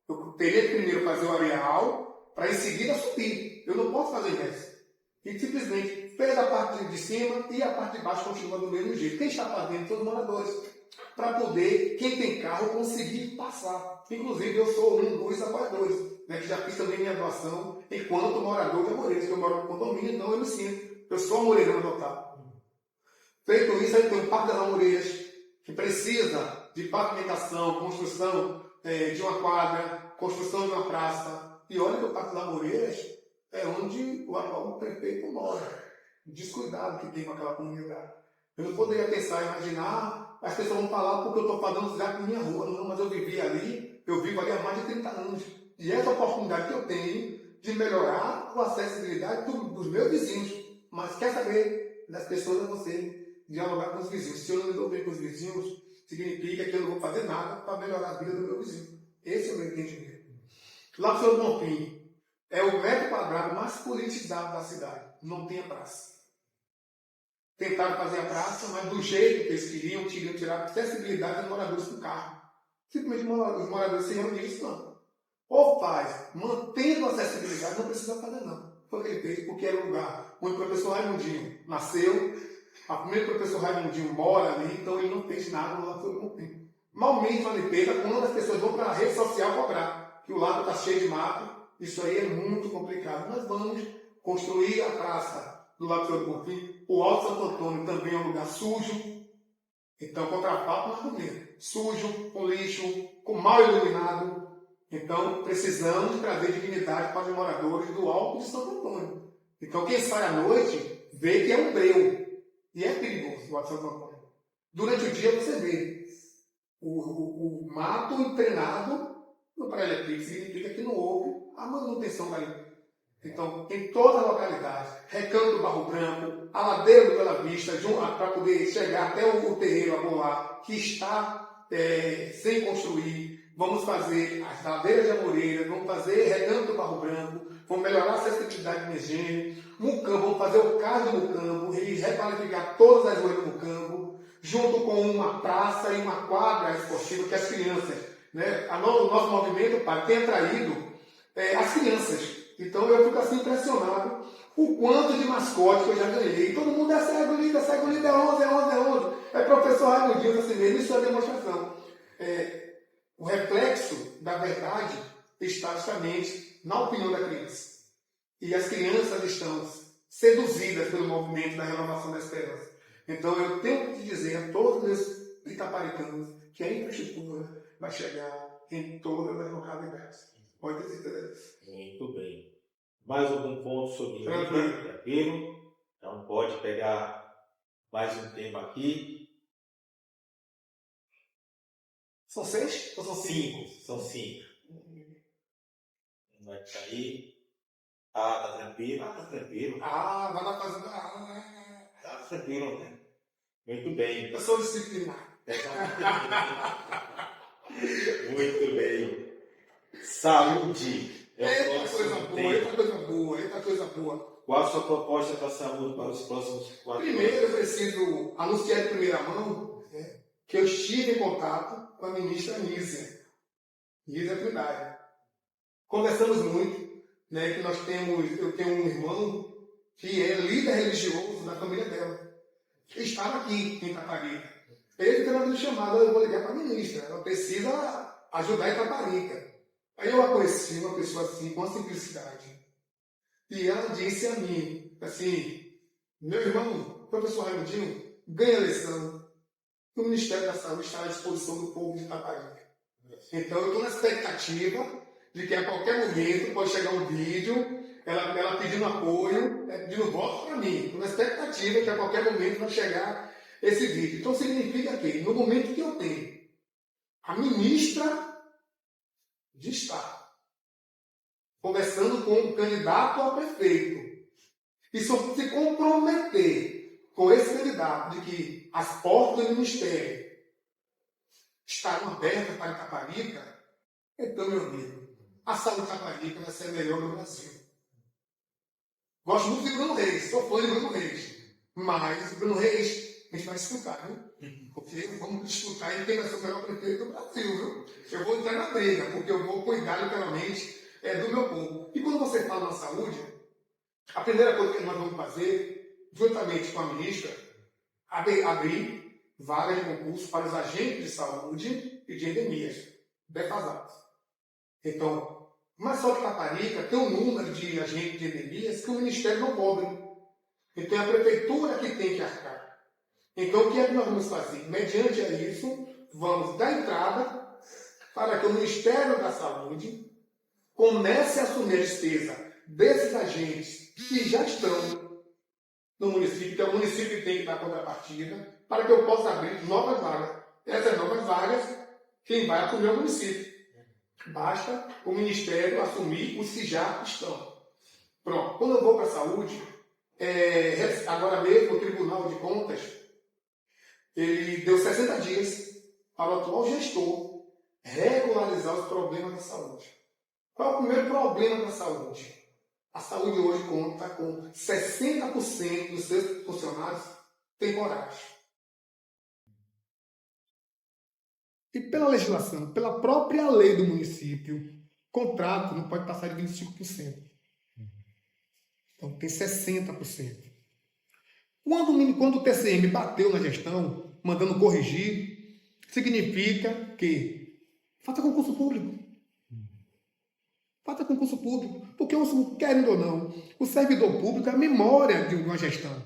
Eu teria que primeiro fazer o areal para em seguida subir. Eu não posso fazer isso. E simplesmente fez a parte de cima e a parte de baixo continua do mesmo jeito. Quem está fazendo são os moradores. Para poder, quem tem carro, conseguir passar. Inclusive, eu sou um dos apoiadores, né, que já fiz também minha doação enquanto morador de Amoreiras, que eu moro no condomínio, então eu me sinto. Eu sou amoreirão adotado. Feito isso, aí tem o Parque das Amoreiras, que precisa de pavimentação, construção de uma quadra, construção de uma praça. E olha que o Parque das Amoreiras é onde o atual prefeito mora. Descuidado que tem com aquela comunidade. Eu não poderia pensar, imaginar, as pessoas vão falar porque eu estou fazendo já com minha rua. Não, mas eu vivi ali, eu vivo ali há mais de 30 anos. E essa oportunidade que eu tenho de melhorar a acessibilidade dos meus vizinhos. Mas quer saber das pessoas é você dialogar com os vizinhos. Se eu não me dou bem com os vizinhos, significa que eu não vou fazer nada para melhorar a vida do meu vizinho. Esse é o meu entendimento. Lá no Senhor Bonfim, é o metro quadrado mais politizado da cidade. Não tem a praça. Tentaram fazer a praça, mas do jeito que eles queriam tirar a acessibilidade dos moradores com carro. Simplesmente os moradores se reuniram e disseram, não. Ou faz, mantendo a acessibilidade, não precisa fazer não. Foi o que ele fez, porque era o lugar onde o professor Raimundinho nasceu, o primeiro professor Raimundinho mora ali, então ele não fez nada no lado do tempo. Malmente uma limpeza quando as pessoas vão para a rede social cobrar, que o lado está cheio de mato, isso aí é muito complicado. Nós vamos construir a praça do lado do Bonfim. O Alto Santo Antônio também é um lugar sujo. Então, contra a falta, nós comemos. Sujo, com lixo, com mal iluminado. Então, precisamos trazer dignidade para os moradores do Alto de Santo Antônio. Então, quem sai à noite, vê que é um breu. E é perigoso o Alto Santo Antônio. Durante o dia, você vê o mato emprenado no pré-elétrico. Significa que não houve a manutenção da limpeza. Então, em toda a localidade, Recanto do Barro Branco, a Ladeira do Bela Vista, para poder chegar até o terreiro Abolá, que está sem construir, vamos fazer as ladeiras de Amoreiras, vamos fazer Recanto do Barro Branco, vamos melhorar a acessibilidade de Megene, Mucambo, vamos fazer o caso do Mucambo e requalificar todas as ruas do Mucambo, junto com uma praça e uma quadra esportiva que as crianças, né, o nosso movimento, pai, tem atraído as crianças. Então eu fico assim impressionado o quanto de mascote que eu já ganhei. Todo mundo é cego, lindo, é 11, é 11, é 11. É professor Raimundinho assim mesmo, isso é demonstração. O reflexo da verdade está justamente na opinião da criança. E as crianças estão seduzidas pelo movimento da renovação da esperança. Então eu tenho que dizer a todos os meus itaparicanos que a infraestrutura vai chegar em todas as localidades. Pode ter certeza disso. Muito bem. Mais algum ponto sobre tranquilo? Então pode pegar mais um tema aqui. São 6 ou são 5? São 5. Vai cair. Tá tranquilo. Tá tranquilo. Vai na fase da. Tá tranquilo, né? Muito bem. Eu sou disciplinar. Muito bem. Saúde. Eita coisa boa. Qual a sua proposta para a saúde para os próximos 4 anos? Primeiro, eu preciso anunciar de primeira mão que eu estive em contato com a ministra Nízia Trindade. Conversamos muito, né, que eu tenho um irmão que é líder religioso da família dela. Que estava aqui em Itaparica. Ele tendo me chamado, eu vou ligar para a ministra. Ela precisa ajudar Itaparica. Aí eu a conheci, uma pessoa assim, com simplicidade. E ela disse a mim, assim, meu irmão, professor Raimundinho, ganha a eleição. O Ministério da Saúde está à disposição do povo de Itaparica. Então eu estou na expectativa de que a qualquer momento pode chegar um vídeo, ela pedindo apoio, pedindo voto para mim. Estou na expectativa que a qualquer momento vai chegar esse vídeo. Então significa que no momento que eu tenho a ministra de Estado conversando com o candidato a prefeito e se comprometer com esse candidato de que as portas do ministério estarão abertas para Itaparica, então, meu amigo, a saúde de Itaparica vai ser a melhor do Brasil. Gosto muito de Bruno Reis, sou fã de Bruno Reis, mas o Bruno Reis a gente vai disputar, né? Porque vamos disputar em quem vai ser o melhor prefeito do Brasil, viu? Eu vou entrar na briga, porque eu vou cuidar literalmente do meu povo. E quando você fala na saúde, a primeira coisa que nós vamos fazer, juntamente com a ministra, abrir vagas de concurso para os agentes de saúde e de endemias defasados. Então, mas só que Itaparica tem um número de agentes de endemias que o Ministério não cobre. Então, é a prefeitura que tem que arcar. Então, o que é que nós vamos fazer? Mediante a isso, vamos dar entrada para que o Ministério da Saúde comece a assumir a despesa desses agentes que já estão no município, que é o município que tem que dar contrapartida, para que eu possa abrir novas vagas. Essas novas vagas, quem vai assumir é o município. Basta o Ministério assumir os que já estão. Pronto. Quando eu vou para a saúde, agora mesmo o Tribunal de Contas, ele deu 60 dias para o atual gestor regularizar os problemas da saúde. Qual é o primeiro problema da saúde? A saúde hoje conta com 60% dos seus funcionários temporários. E pela legislação, pela própria lei do município, contrato não pode passar de 25%. Então tem 60%. Quando o TCM bateu na gestão, mandando corrigir, significa que falta concurso público. Falta concurso público. Porque, querendo ou não, o servidor público é a memória de uma gestão.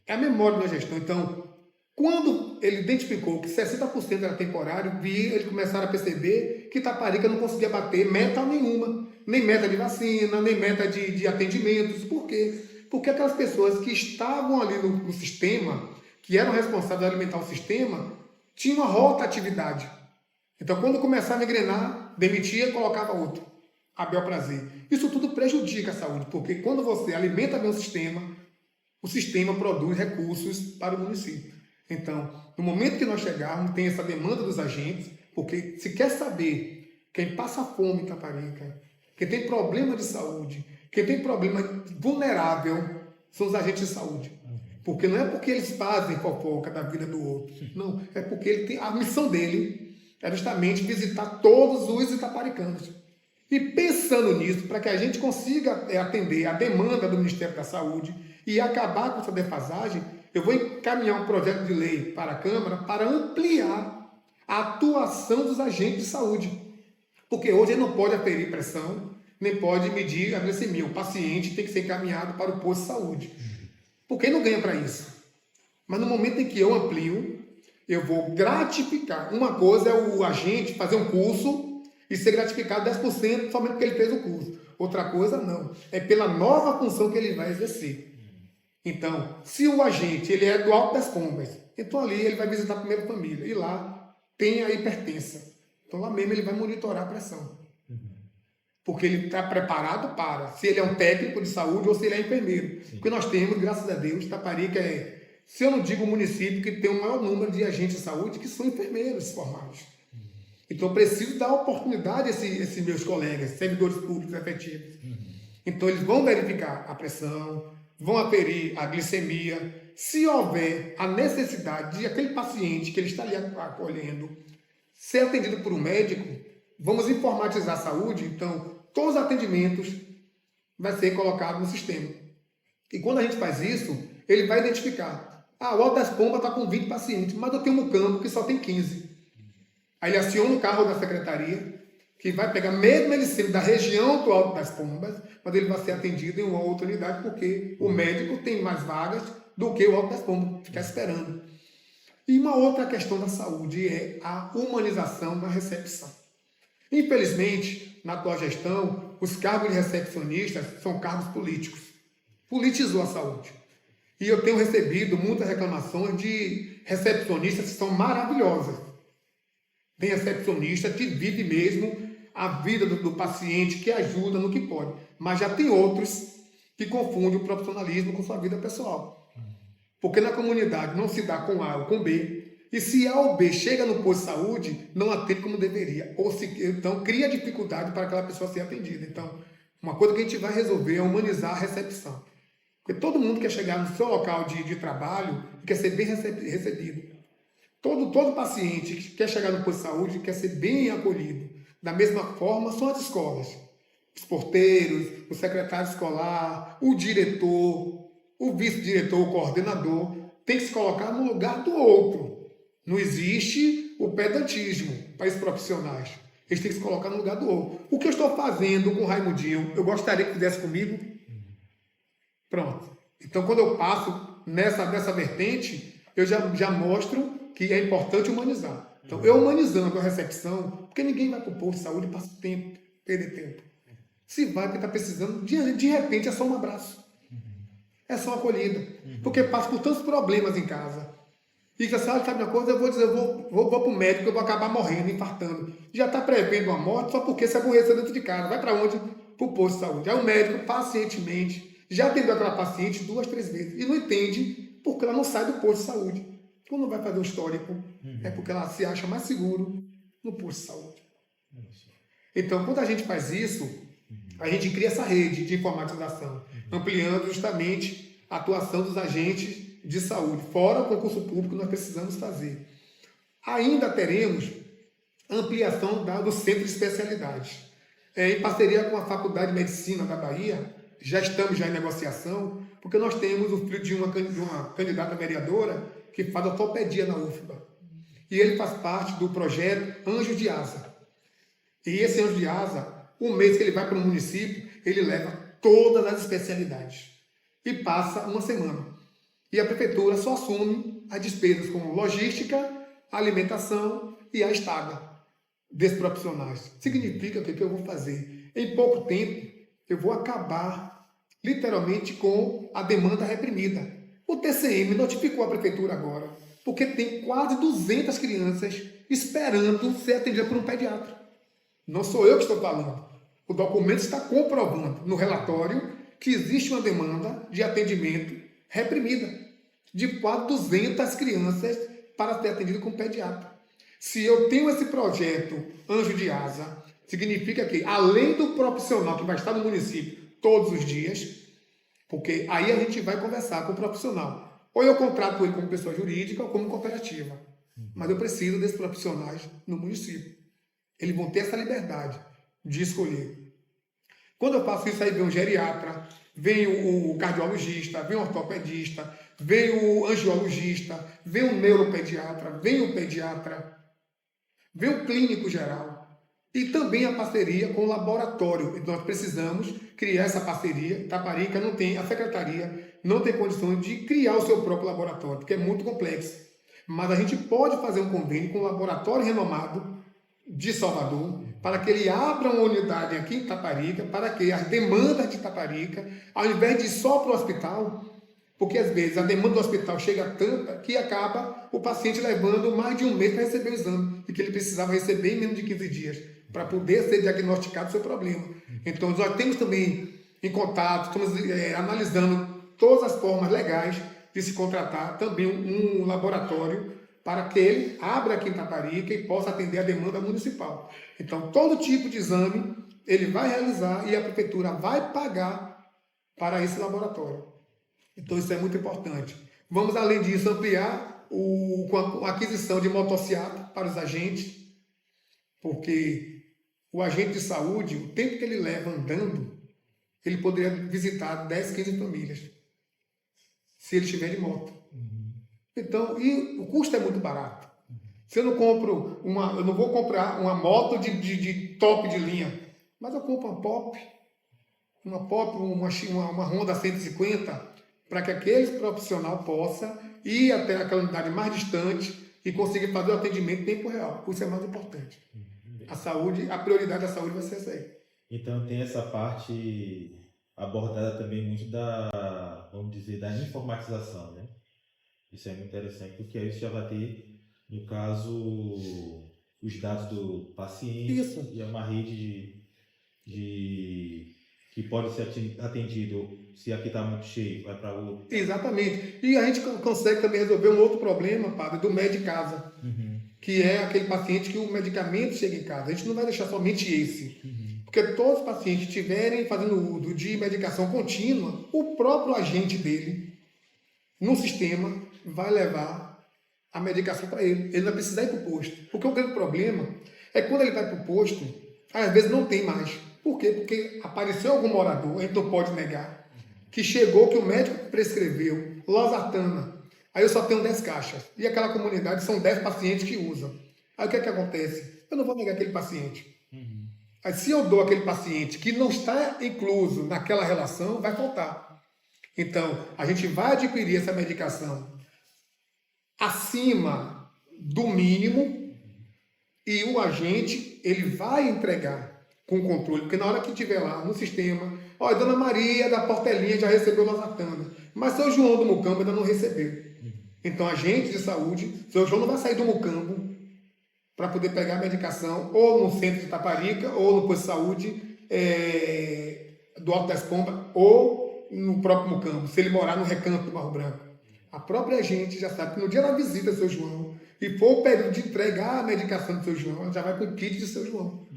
É a memória de uma gestão. Então, quando ele identificou que 60% era temporário, eles começaram a perceber que Itaparica não conseguia bater meta nenhuma. Nem meta de vacina, nem meta de atendimentos. Por quê? Porque aquelas pessoas que estavam ali no sistema, que eram responsáveis por alimentar o sistema, tinham uma rotatividade. Então, quando começava a engrenar, demitia e colocava outro. A bel prazer. Isso tudo prejudica a saúde, porque quando você alimenta bem o sistema produz recursos para o município. Então, no momento que nós chegarmos, tem essa demanda dos agentes, porque se quer saber quem passa fome em Itaparica, quem tem problema de saúde, quem tem problema vulnerável, são os agentes de saúde. Porque não é porque eles fazem fofoca da vida do outro. Não, é porque ele tem, a missão dele é justamente visitar todos os itaparicanos. E pensando nisso, para que a gente consiga atender a demanda do Ministério da Saúde e acabar com essa defasagem, eu vou encaminhar um projeto de lei para a Câmara para ampliar a atuação dos agentes de saúde. Porque hoje ele não pode aferir pressão, nem pode medir a glicemia. O paciente tem que ser encaminhado para o posto de saúde. Porque ele não ganha para isso. Mas no momento em que eu amplio, eu vou gratificar. Uma coisa é o agente fazer um curso e ser gratificado 10% somente porque ele fez o curso. Outra coisa, não. É pela nova função que ele vai exercer. Então, se o agente ele é do Alto das Pombas, então ali ele vai visitar a primeira família. E lá tem a hipertensa. Então lá mesmo ele vai monitorar a pressão. Porque ele está preparado para, se ele é um técnico de saúde ou se ele é enfermeiro. Sim. Porque nós temos, graças a Deus, Itaparica se eu não digo o município que tem o maior número de agentes de saúde que são enfermeiros formados. Então, eu preciso dar oportunidade a esses meus colegas, servidores públicos efetivos. Então, eles vão verificar a pressão, vão aferir a glicemia. Se houver a necessidade de aquele paciente que ele está ali acolhendo ser atendido por um médico, vamos informatizar a saúde. Então, todos os atendimentos vão ser colocados no sistema. E quando a gente faz isso, ele vai identificar. O Alto das Pombas está com 20 pacientes, mas eu tenho um campo que só tem 15. Aí ele aciona o carro da secretaria, que vai pegar, mesmo ele sendo da região do Alto das Pombas, mas ele vai ser atendido em uma outra unidade, porque o médico tem mais vagas do que o Alto das Pombas, ficar esperando. E uma outra questão da saúde é a humanização da recepção. Infelizmente, na atual gestão, os cargos de recepcionistas são cargos políticos. Politizou a saúde. E eu tenho recebido muitas reclamações de recepcionistas que são maravilhosas. Tem recepcionista que vive mesmo a vida do paciente, que ajuda no que pode. Mas já tem outros que confundem o profissionalismo com sua vida pessoal. Porque na comunidade não se dá com A ou com B. E se A ou B chega no posto de saúde, não atende como deveria. Então cria dificuldade para aquela pessoa ser atendida. Então, uma coisa que a gente vai resolver é humanizar a recepção. Porque todo mundo quer chegar no seu local de trabalho e quer ser bem recebido. Todo paciente que quer chegar no posto de saúde quer ser bem acolhido. Da mesma forma, são as escolas. Os porteiros, o secretário escolar, o diretor, o vice-diretor, o coordenador, tem que se colocar no lugar do outro. Não existe o pedantismo para esses profissionais. Eles têm que se colocar no lugar do outro. O que eu estou fazendo com o Raimundinho, eu gostaria que fizesse comigo. Pronto. Então, quando eu passo nessa vertente, eu já mostro que é importante humanizar. Então, eu humanizando a recepção, porque ninguém vai para o posto de saúde e passa tempo, perder tempo. Se vai porque está precisando, de repente é só um abraço. É só uma acolhida. Porque passa por tantos problemas em casa. E você sabe uma coisa, eu vou para o médico, eu vou acabar morrendo, infartando. Já está prevendo uma morte só porque se aborreceu dentro de casa. Vai para onde? Para o posto de saúde. Aí o médico, pacientemente, já atendeu aquela paciente 2, 3 vezes. E não entende porque ela não sai do posto de saúde. Quando vai fazer um histórico, é porque ela se acha mais seguro no posto de saúde. Então, quando a gente faz isso, a gente cria essa rede de informatização, ampliando justamente a atuação dos agentes de saúde, fora o concurso público que nós precisamos fazer. Ainda teremos ampliação do centro de especialidades. Em parceria com a Faculdade de Medicina da Bahia, já estamos em negociação, porque nós temos o filho de uma candidata vereadora que faz ortopedia na UFBA. E ele faz parte do projeto Anjo de Asa. E esse Anjo de Asa, o mês que ele vai para o município, ele leva todas as especialidades. E passa uma semana. E a prefeitura só assume as despesas como logística, alimentação e a estadia desses profissionais. Significa que o que eu vou fazer? Em pouco tempo, eu vou acabar literalmente com a demanda reprimida. O TCM notificou a prefeitura agora, porque tem quase 200 crianças esperando ser atendidas por um pediatra. Não sou eu que estou falando. O documento está comprovando no relatório que existe uma demanda de atendimento reprimida de quase 200 crianças para ser atendido com pediatra. Se eu tenho esse projeto Anjo de Asa, significa que, além do profissional que vai estar no município todos os dias, porque aí a gente vai conversar com o profissional. Ou eu contrato ele como pessoa jurídica ou como cooperativa. Mas eu preciso desses profissionais no município. Eles vão ter essa liberdade de escolher. Quando eu faço isso, aí vem o geriatra, vem o cardiologista, vem o ortopedista, vem o angiologista, vem o neuropediatra, vem o pediatra, vem o clínico geral. E também a parceria com o laboratório. Nós precisamos criar essa parceria. Itaparica não tem, a secretaria não tem condições de criar o seu próprio laboratório, porque é muito complexo. Mas a gente pode fazer um convênio com um laboratório renomado de Salvador, para que ele abra uma unidade aqui em Itaparica, para que as demandas de Itaparica, ao invés de ir só para o hospital, porque às vezes a demanda do hospital chega a tanta que acaba o paciente levando mais de um mês para receber o exame, e que ele precisava receber em menos de 15 dias, para poder ser diagnosticado o seu problema. Então, nós temos também em contato, estamos analisando todas as formas legais de se contratar também um laboratório para que ele abra aqui em Itaparica e possa atender a demanda municipal. Então, todo tipo de exame ele vai realizar e a prefeitura vai pagar para esse laboratório. Então, isso é muito importante. Vamos, além disso, ampliar a aquisição de motocicleta para os agentes, porque o agente de saúde, o tempo que ele leva andando, ele poderia visitar 10, 15 famílias, se ele estiver de moto. Então, e o custo é muito barato. Se eu não compro eu não vou comprar uma moto de top de linha, mas eu compro uma Honda 150, para que aquele profissional possa ir até aquela unidade mais distante e conseguir fazer o atendimento em tempo real. Isso é mais importante. A saúde, a prioridade da saúde vai ser essa aí. Então tem essa parte abordada também muito vamos dizer, da informatização, né? Isso é muito interessante, porque aí você já vai ter, no caso, os dados do paciente. Isso. E é uma rede que pode ser atendido, se aqui está muito cheio, vai para outro. Exatamente. E a gente consegue também resolver um outro problema, padre, do médico de casa, que é aquele paciente que o medicamento chega em casa. A gente não vai deixar somente esse. Porque todos os pacientes que estiverem fazendo uso de medicação contínua, o próprio agente dele, no sistema, vai levar a medicação para ele. Ele não vai precisar ir para o posto. Porque o grande problema é que quando ele vai para o posto, às vezes não tem mais. Por quê? Porque apareceu algum morador, a gente não pode negar, que chegou, que o médico prescreveu losartana. Aí eu só tenho 10 caixas. E aquela comunidade são 10 pacientes que usam. Aí o que é que acontece? Eu não vou negar aquele paciente. Aí, se eu dou aquele paciente que não está incluso naquela relação, vai faltar. Então, a gente vai adquirir essa medicação acima do mínimo e o agente, ele vai entregar com controle, porque na hora que tiver lá no sistema, olha, Dona Maria da Portelinha já recebeu losartana, mas seu João do Mucambo ainda não recebeu. Então, agente de saúde, seu João não vai sair do Mucambo para poder pegar a medicação ou no centro de Itaparica, ou no posto de saúde do Alto das Pombas, ou no próprio Mucambo, se ele morar no Recanto do Barro Branco. A própria gente já sabe que no dia da visita do seu João, e for o período de entregar a medicação do seu João, já vai com o kit do seu João.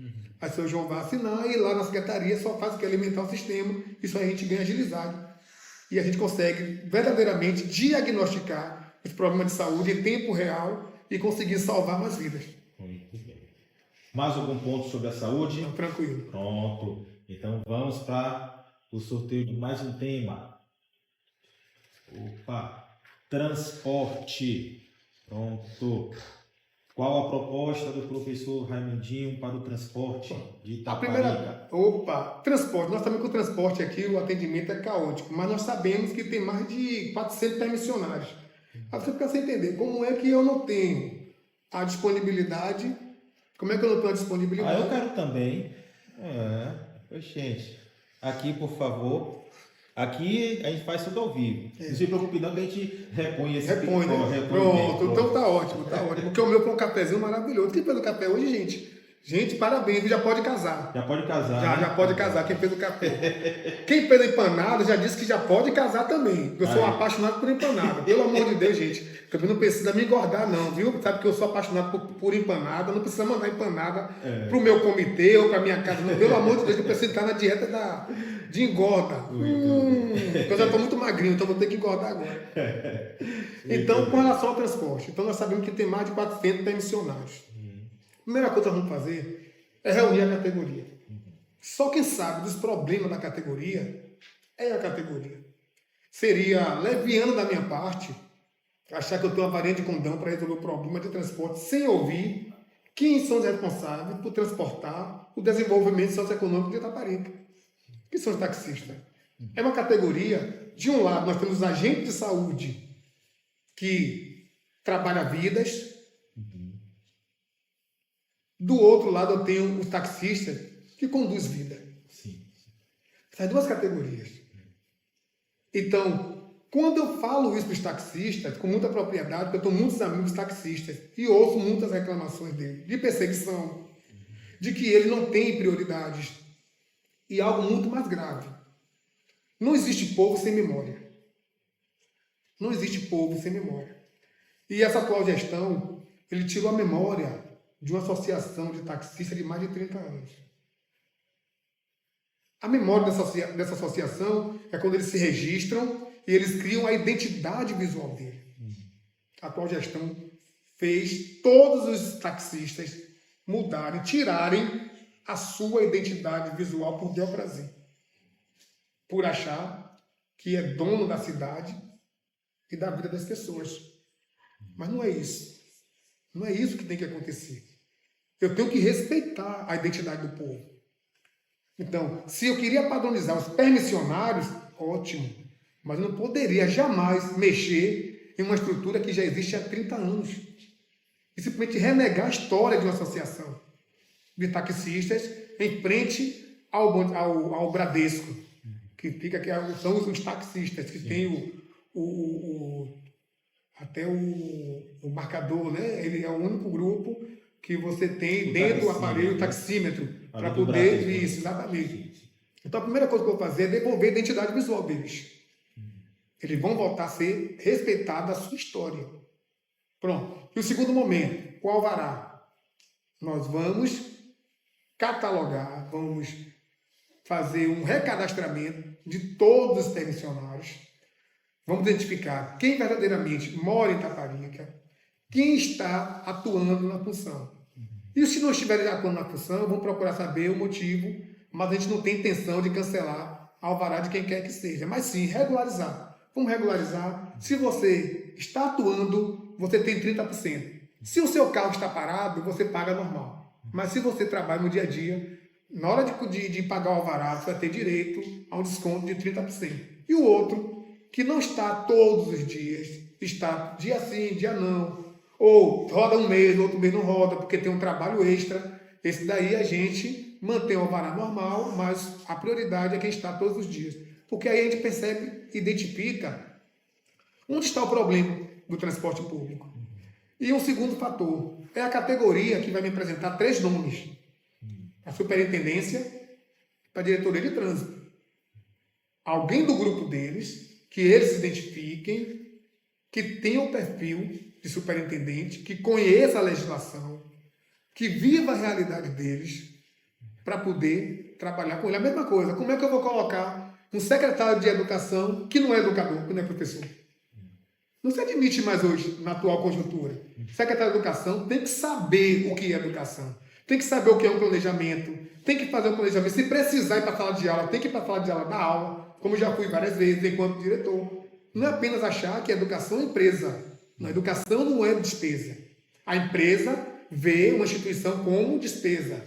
Aí o seu João vai assinar e lá na secretaria só faz o que alimentar o sistema, isso aí a gente ganha agilidade. E a gente consegue verdadeiramente diagnosticar os problemas de saúde em tempo real e conseguir salvar mais vidas. Muito bem. Mais algum ponto sobre a saúde? Então, tranquilo. Pronto. Então vamos para o sorteio de mais um tema. Opa! Transporte. Pronto. Qual a proposta do professor Raimundinho para o transporte de Itaparica? Transporte. Nós sabemos que o transporte aqui, o atendimento é caótico, mas nós sabemos que tem mais de 400 permissionários. Aí você fica sem entender, como é que eu não tenho a disponibilidade? Como é que eu não tenho a disponibilidade? Eu quero também. Gente, aqui, por favor. Aqui a gente faz tudo ao vivo. Não se preocupe não que a gente repõe esse Repõe, né? Pronto, então tá ótimo. Porque o meu foi um cafezinho maravilhoso. Quem fez o café hoje, gente? Gente, parabéns, já pode casar. Já pode casar. Já pode casar, quem fez o café. Quem fez a empanada já disse que já pode casar também. Eu sou apaixonado por empanada. Pelo amor de Deus, gente. Também não precisa me engordar, não, viu? Sabe que eu sou apaixonado por empanada. Não precisa mandar empanada pro meu comitê ou pra minha casa. Não. Pelo amor de Deus, eu preciso estar na dieta de engorda. Eu já estou muito magrinho, então vou ter que engordar agora. Então, com relação ao transporte, então nós sabemos que tem mais de 400 permissionários. A primeira coisa que nós vamos fazer é reunir a categoria. Só quem sabe dos problemas da categoria é a categoria. Seria leviano da minha parte achar que eu tenho uma varinha de condão para resolver o problema de transporte sem ouvir quem são os responsáveis por transportar o desenvolvimento socioeconômico de Itaparica. Que são os taxistas. É uma categoria, de um lado nós temos os agentes de saúde que trabalham vidas, do outro lado eu tenho os taxistas que conduzem vida. Sim. Essas duas categorias. Então, quando eu falo isso para os taxistas, com muita propriedade, porque eu tenho muitos amigos taxistas e ouço muitas reclamações dele, de perseguição, de que ele não tem prioridades. E algo muito mais grave. Não existe povo sem memória. Não existe povo sem memória. E essa atual gestão, ele tirou a memória de uma associação de taxistas de mais de 30 anos. A memória dessa associação é quando eles se registram e eles criam a identidade visual dele. A atual gestão fez todos os taxistas mudarem, tirarem a sua identidade visual por bel prazer. Por achar que é dono da cidade e da vida das pessoas. Mas não é isso. Não é isso que tem que acontecer. Eu tenho que respeitar a identidade do povo. Então, se eu queria padronizar os permissionários, ótimo. Mas eu não poderia jamais mexer em uma estrutura que já existe há 30 anos. E simplesmente renegar a história de uma associação de taxistas em frente ao Bradesco, que fica que são os taxistas, que tem até o marcador, né? Ele é o único grupo que você tem dentro do aparelho, o taxímetro, para poder ver isso, exatamente. Então a primeira coisa que eu vou fazer é devolver a identidade visual deles. Eles vão voltar a ser respeitados a sua história. Pronto. E o segundo momento, o alvará. Nós vamos catalogar, vamos fazer um recadastramento de todos os permissionários. Vamos identificar quem verdadeiramente mora em Itaparica, quem está atuando na função. E se não estiver atuando na função, vamos procurar saber o motivo, mas a gente não tem intenção de cancelar a alvará de quem quer que seja, mas sim regularizar. Vamos regularizar. Se você está atuando, você tem 30%. Se o seu carro está parado, você paga normal. Mas se você trabalha no dia a dia, na hora de pagar o alvará, você vai ter direito a um desconto de 30%. E o outro, que não está todos os dias, está dia sim, dia não, ou roda um mês, outro mês não roda, porque tem um trabalho extra, esse daí a gente mantém o alvará normal, mas a prioridade é quem está todos os dias. Porque aí a gente percebe, identifica onde está o problema do transporte público. E um segundo fator é a categoria que vai me apresentar 3 nomes. A superintendência para a diretoria de trânsito. Alguém do grupo deles, que eles se identifiquem, que tenha o perfil de superintendente, que conheça a legislação, que viva a realidade deles, para poder trabalhar com ele. A mesma coisa, como é que eu vou colocar um secretário de educação que não é educador, que não é professor? Não se admite mais hoje, na atual conjuntura. O secretário de educação tem que saber o que é educação. Tem que saber o que é um planejamento. Tem que fazer um planejamento. Se precisar ir para a sala de aula, tem que ir para a sala de aula dar aula, como já fui várias vezes enquanto diretor. Não é apenas achar que a educação é empresa. Não, a educação não é despesa. A empresa vê uma instituição como despesa.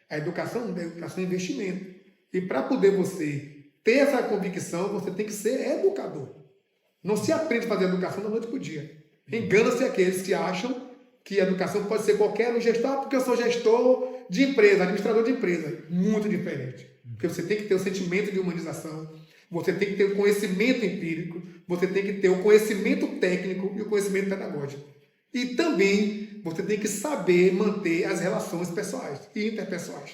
A educação é investimento. E para poder você ter essa convicção, você tem que ser educador. Não se aprende a fazer educação da noite para o dia. Engana-se aqueles que acham que a educação pode ser qualquer um gestor, porque eu sou gestor de empresa, administrador de empresa. Muito diferente. Porque você tem que ter o sentimento de humanização, você tem que ter o conhecimento empírico, você tem que ter o conhecimento técnico e o conhecimento pedagógico. E também você tem que saber manter as relações pessoais e interpessoais.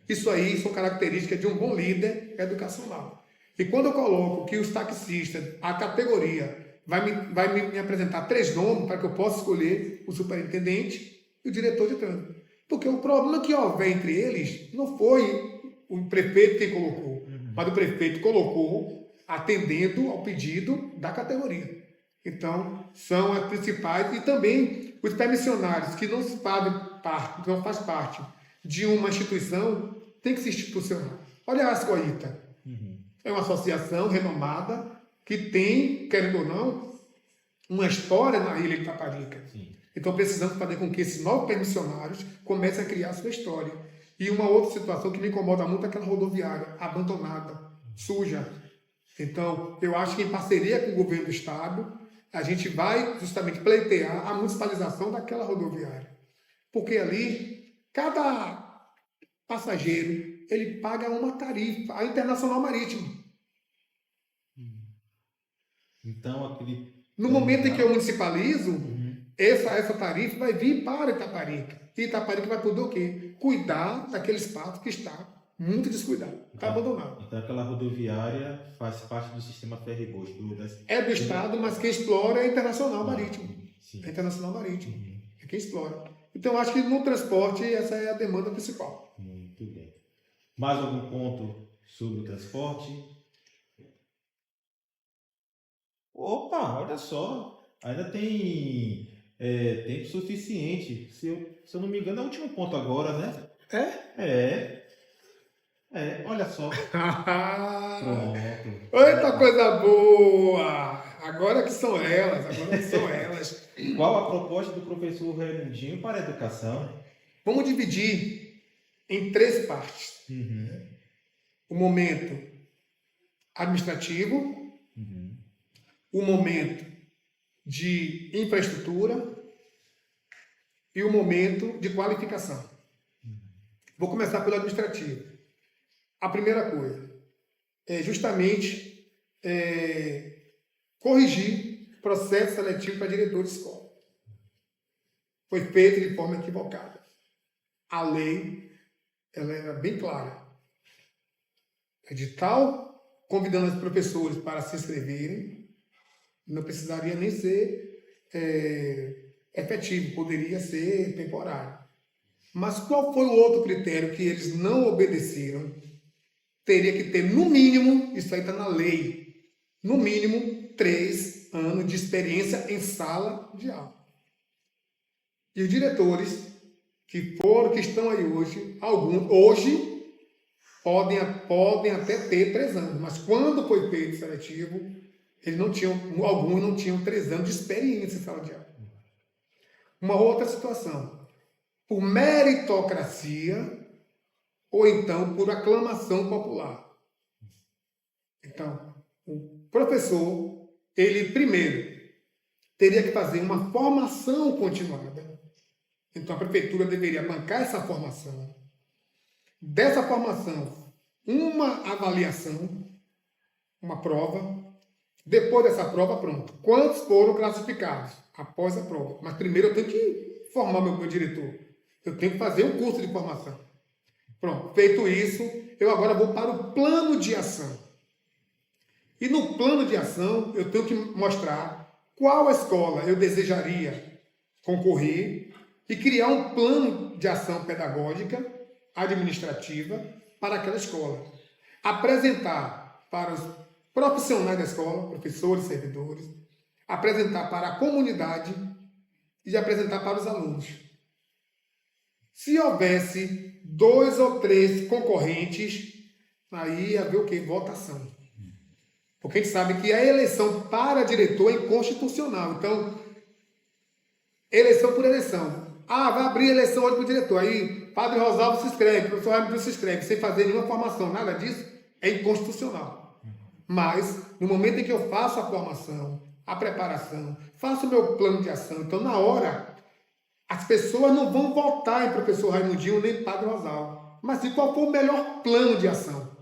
Isso aí são características de um bom líder educacional. E quando eu coloco que os taxistas, a categoria, vai me apresentar 3 nomes para que eu possa escolher o superintendente e o diretor de trânsito. Porque o problema que houver entre eles não foi o prefeito quem colocou, mas o prefeito colocou atendendo ao pedido da categoria. Então, são as principais, e também os permissionários que não faz parte de uma instituição, tem que se institucionar. Olha a Ascoíta. É uma associação renomada que tem, querendo ou não, uma história na ilha de Itaparica. Sim. Então precisamos fazer com que esses novos permissionários comecem a criar a sua história. E uma outra situação que me incomoda muito é aquela rodoviária abandonada, suja. Então, eu acho que em parceria com o governo do estado, a gente vai justamente pleitear a municipalização daquela rodoviária. Porque ali, cada passageiro, ele paga uma tarifa, a Internacional Marítima. Então, no momento em que eu municipalizo, essa tarifa vai vir para Itaparica. E Itaparica vai poder o quê? Cuidar daquele espaço que está muito descuidado, está abandonado. Então, aquela rodoviária faz parte do sistema ferry-boat. É do estado, mas quem explora é a Internacional Marítima. Sim. É a Internacional Marítima. É quem explora. Então, acho que no transporte, essa é a demanda principal. Muito bem. Mais algum ponto sobre o transporte? Opa, olha só. Ainda tem tempo suficiente. Se eu não me engano, é o último ponto agora, né? Olha só. Pronto. Eita, coisa boa! Agora que são elas. Qual a proposta do professor Raimundinho para a educação? Vamos dividir em 3 partes. O momento administrativo, o momento de infraestrutura e o momento de qualificação. Vou começar pelo administrativo. A primeira coisa é justamente corrigir processo seletivo para diretor de escola. Foi feito de forma equivocada. A lei ela era bem clara. Edital convidando os professores para se inscreverem, não precisaria nem ser efetivo, poderia ser temporário. Mas qual foi o outro critério que eles não obedeceram? Teria que ter, no mínimo, isso aí está na lei, no mínimo 3 anos de experiência em sala de aula. E os diretores que estão aí hoje, alguns hoje podem até ter 3 anos, mas quando foi feito o seletivo, alguns não tinham 3 anos de experiência em sala de aula. Uma outra situação, por meritocracia ou então por aclamação popular. Então, o professor, ele primeiro teria que fazer uma formação continuada. Então, a prefeitura deveria bancar essa formação. Dessa formação, uma avaliação, uma prova. Depois dessa prova, pronto. Quantos foram classificados após a prova? Mas primeiro eu tenho que formar meu diretor. Eu tenho que fazer um curso de formação. Pronto. Feito isso, eu agora vou para o plano de ação. E no plano de ação, eu tenho que mostrar qual escola eu desejaria concorrer e criar um plano de ação pedagógica, administrativa, para aquela escola. Apresentar para os profissionais da escola, professores, servidores, apresentar para a comunidade e apresentar para os alunos. Se houvesse 2 ou 3 concorrentes, aí ia haver o quê? Votação. Porque a gente sabe que a eleição para diretor é inconstitucional. Então, eleição por eleição. Vai abrir eleição hoje para o diretor. Aí, Padre Rosalvo se inscreve, professor Raimundo se inscreve, sem fazer nenhuma formação, nada disso, é inconstitucional. Mas, no momento em que eu faço a formação, a preparação, faço o meu plano de ação, então, na hora, as pessoas não vão votar em professor Raimundinho nem em Padre Rosalvo, mas sim qual for o melhor plano de ação.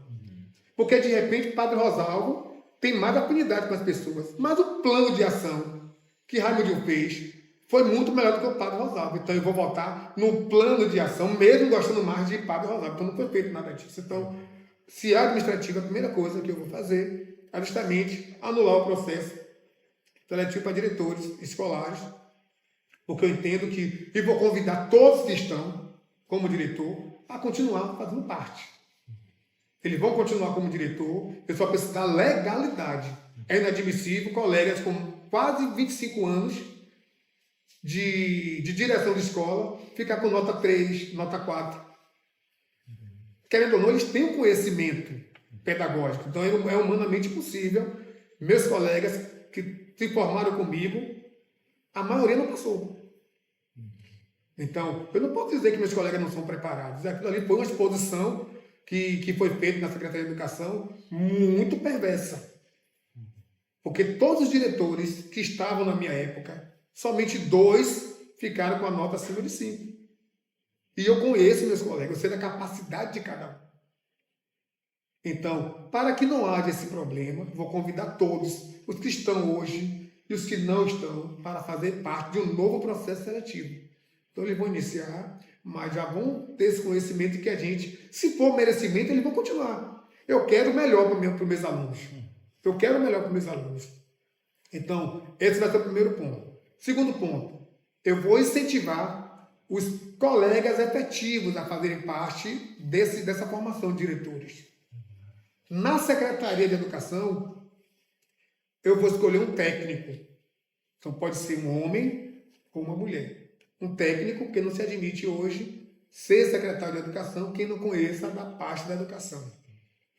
Porque, de repente, Padre Rosalvo tem mais afinidade com as pessoas, mas o plano de ação que Raimundinho fez foi muito melhor do que o Padre Rosalvo. Então, eu vou votar no plano de ação, mesmo gostando mais de Padre Rosalvo. Então, não foi feito nada disso. Então, se é administrativa, a primeira coisa que eu vou fazer é justamente anular o processo seletivo para diretores escolares, porque eu entendo que, e vou convidar todos que estão como diretor a continuar fazendo parte. Eles vão continuar como diretor, eu só preciso da legalidade. É inadmissível colegas com quase 25 anos de direção de escola ficar com nota 3, nota 4. Querendo ou não, eles têm um conhecimento pedagógico, então é humanamente possível. Meus colegas que se formaram comigo, a maioria não passou. Então, eu não posso dizer que meus colegas não são preparados. Aquilo ali foi uma exposição que foi feita na Secretaria de Educação muito perversa. Porque todos os diretores que estavam na minha época, somente 2 ficaram com a nota acima de 5. E eu conheço meus colegas, eu sei da capacidade de cada um. Então, para que não haja esse problema, vou convidar todos, os que estão hoje e os que não estão, para fazer parte de um novo processo seletivo. Então, eles vão iniciar, mas já vão ter esse conhecimento que a gente, se for merecimento, eles vão continuar. Eu quero o melhor para os meus alunos. Eu quero o melhor para os meus alunos. Então, esse vai ser o primeiro ponto. Segundo ponto, eu vou incentivar os colegas efetivos a fazerem parte dessa formação de diretores. Na Secretaria de Educação, eu vou escolher um técnico. Então, pode ser um homem ou uma mulher. Um técnico que não se admite hoje ser secretário de Educação quem não conheça da parte da educação.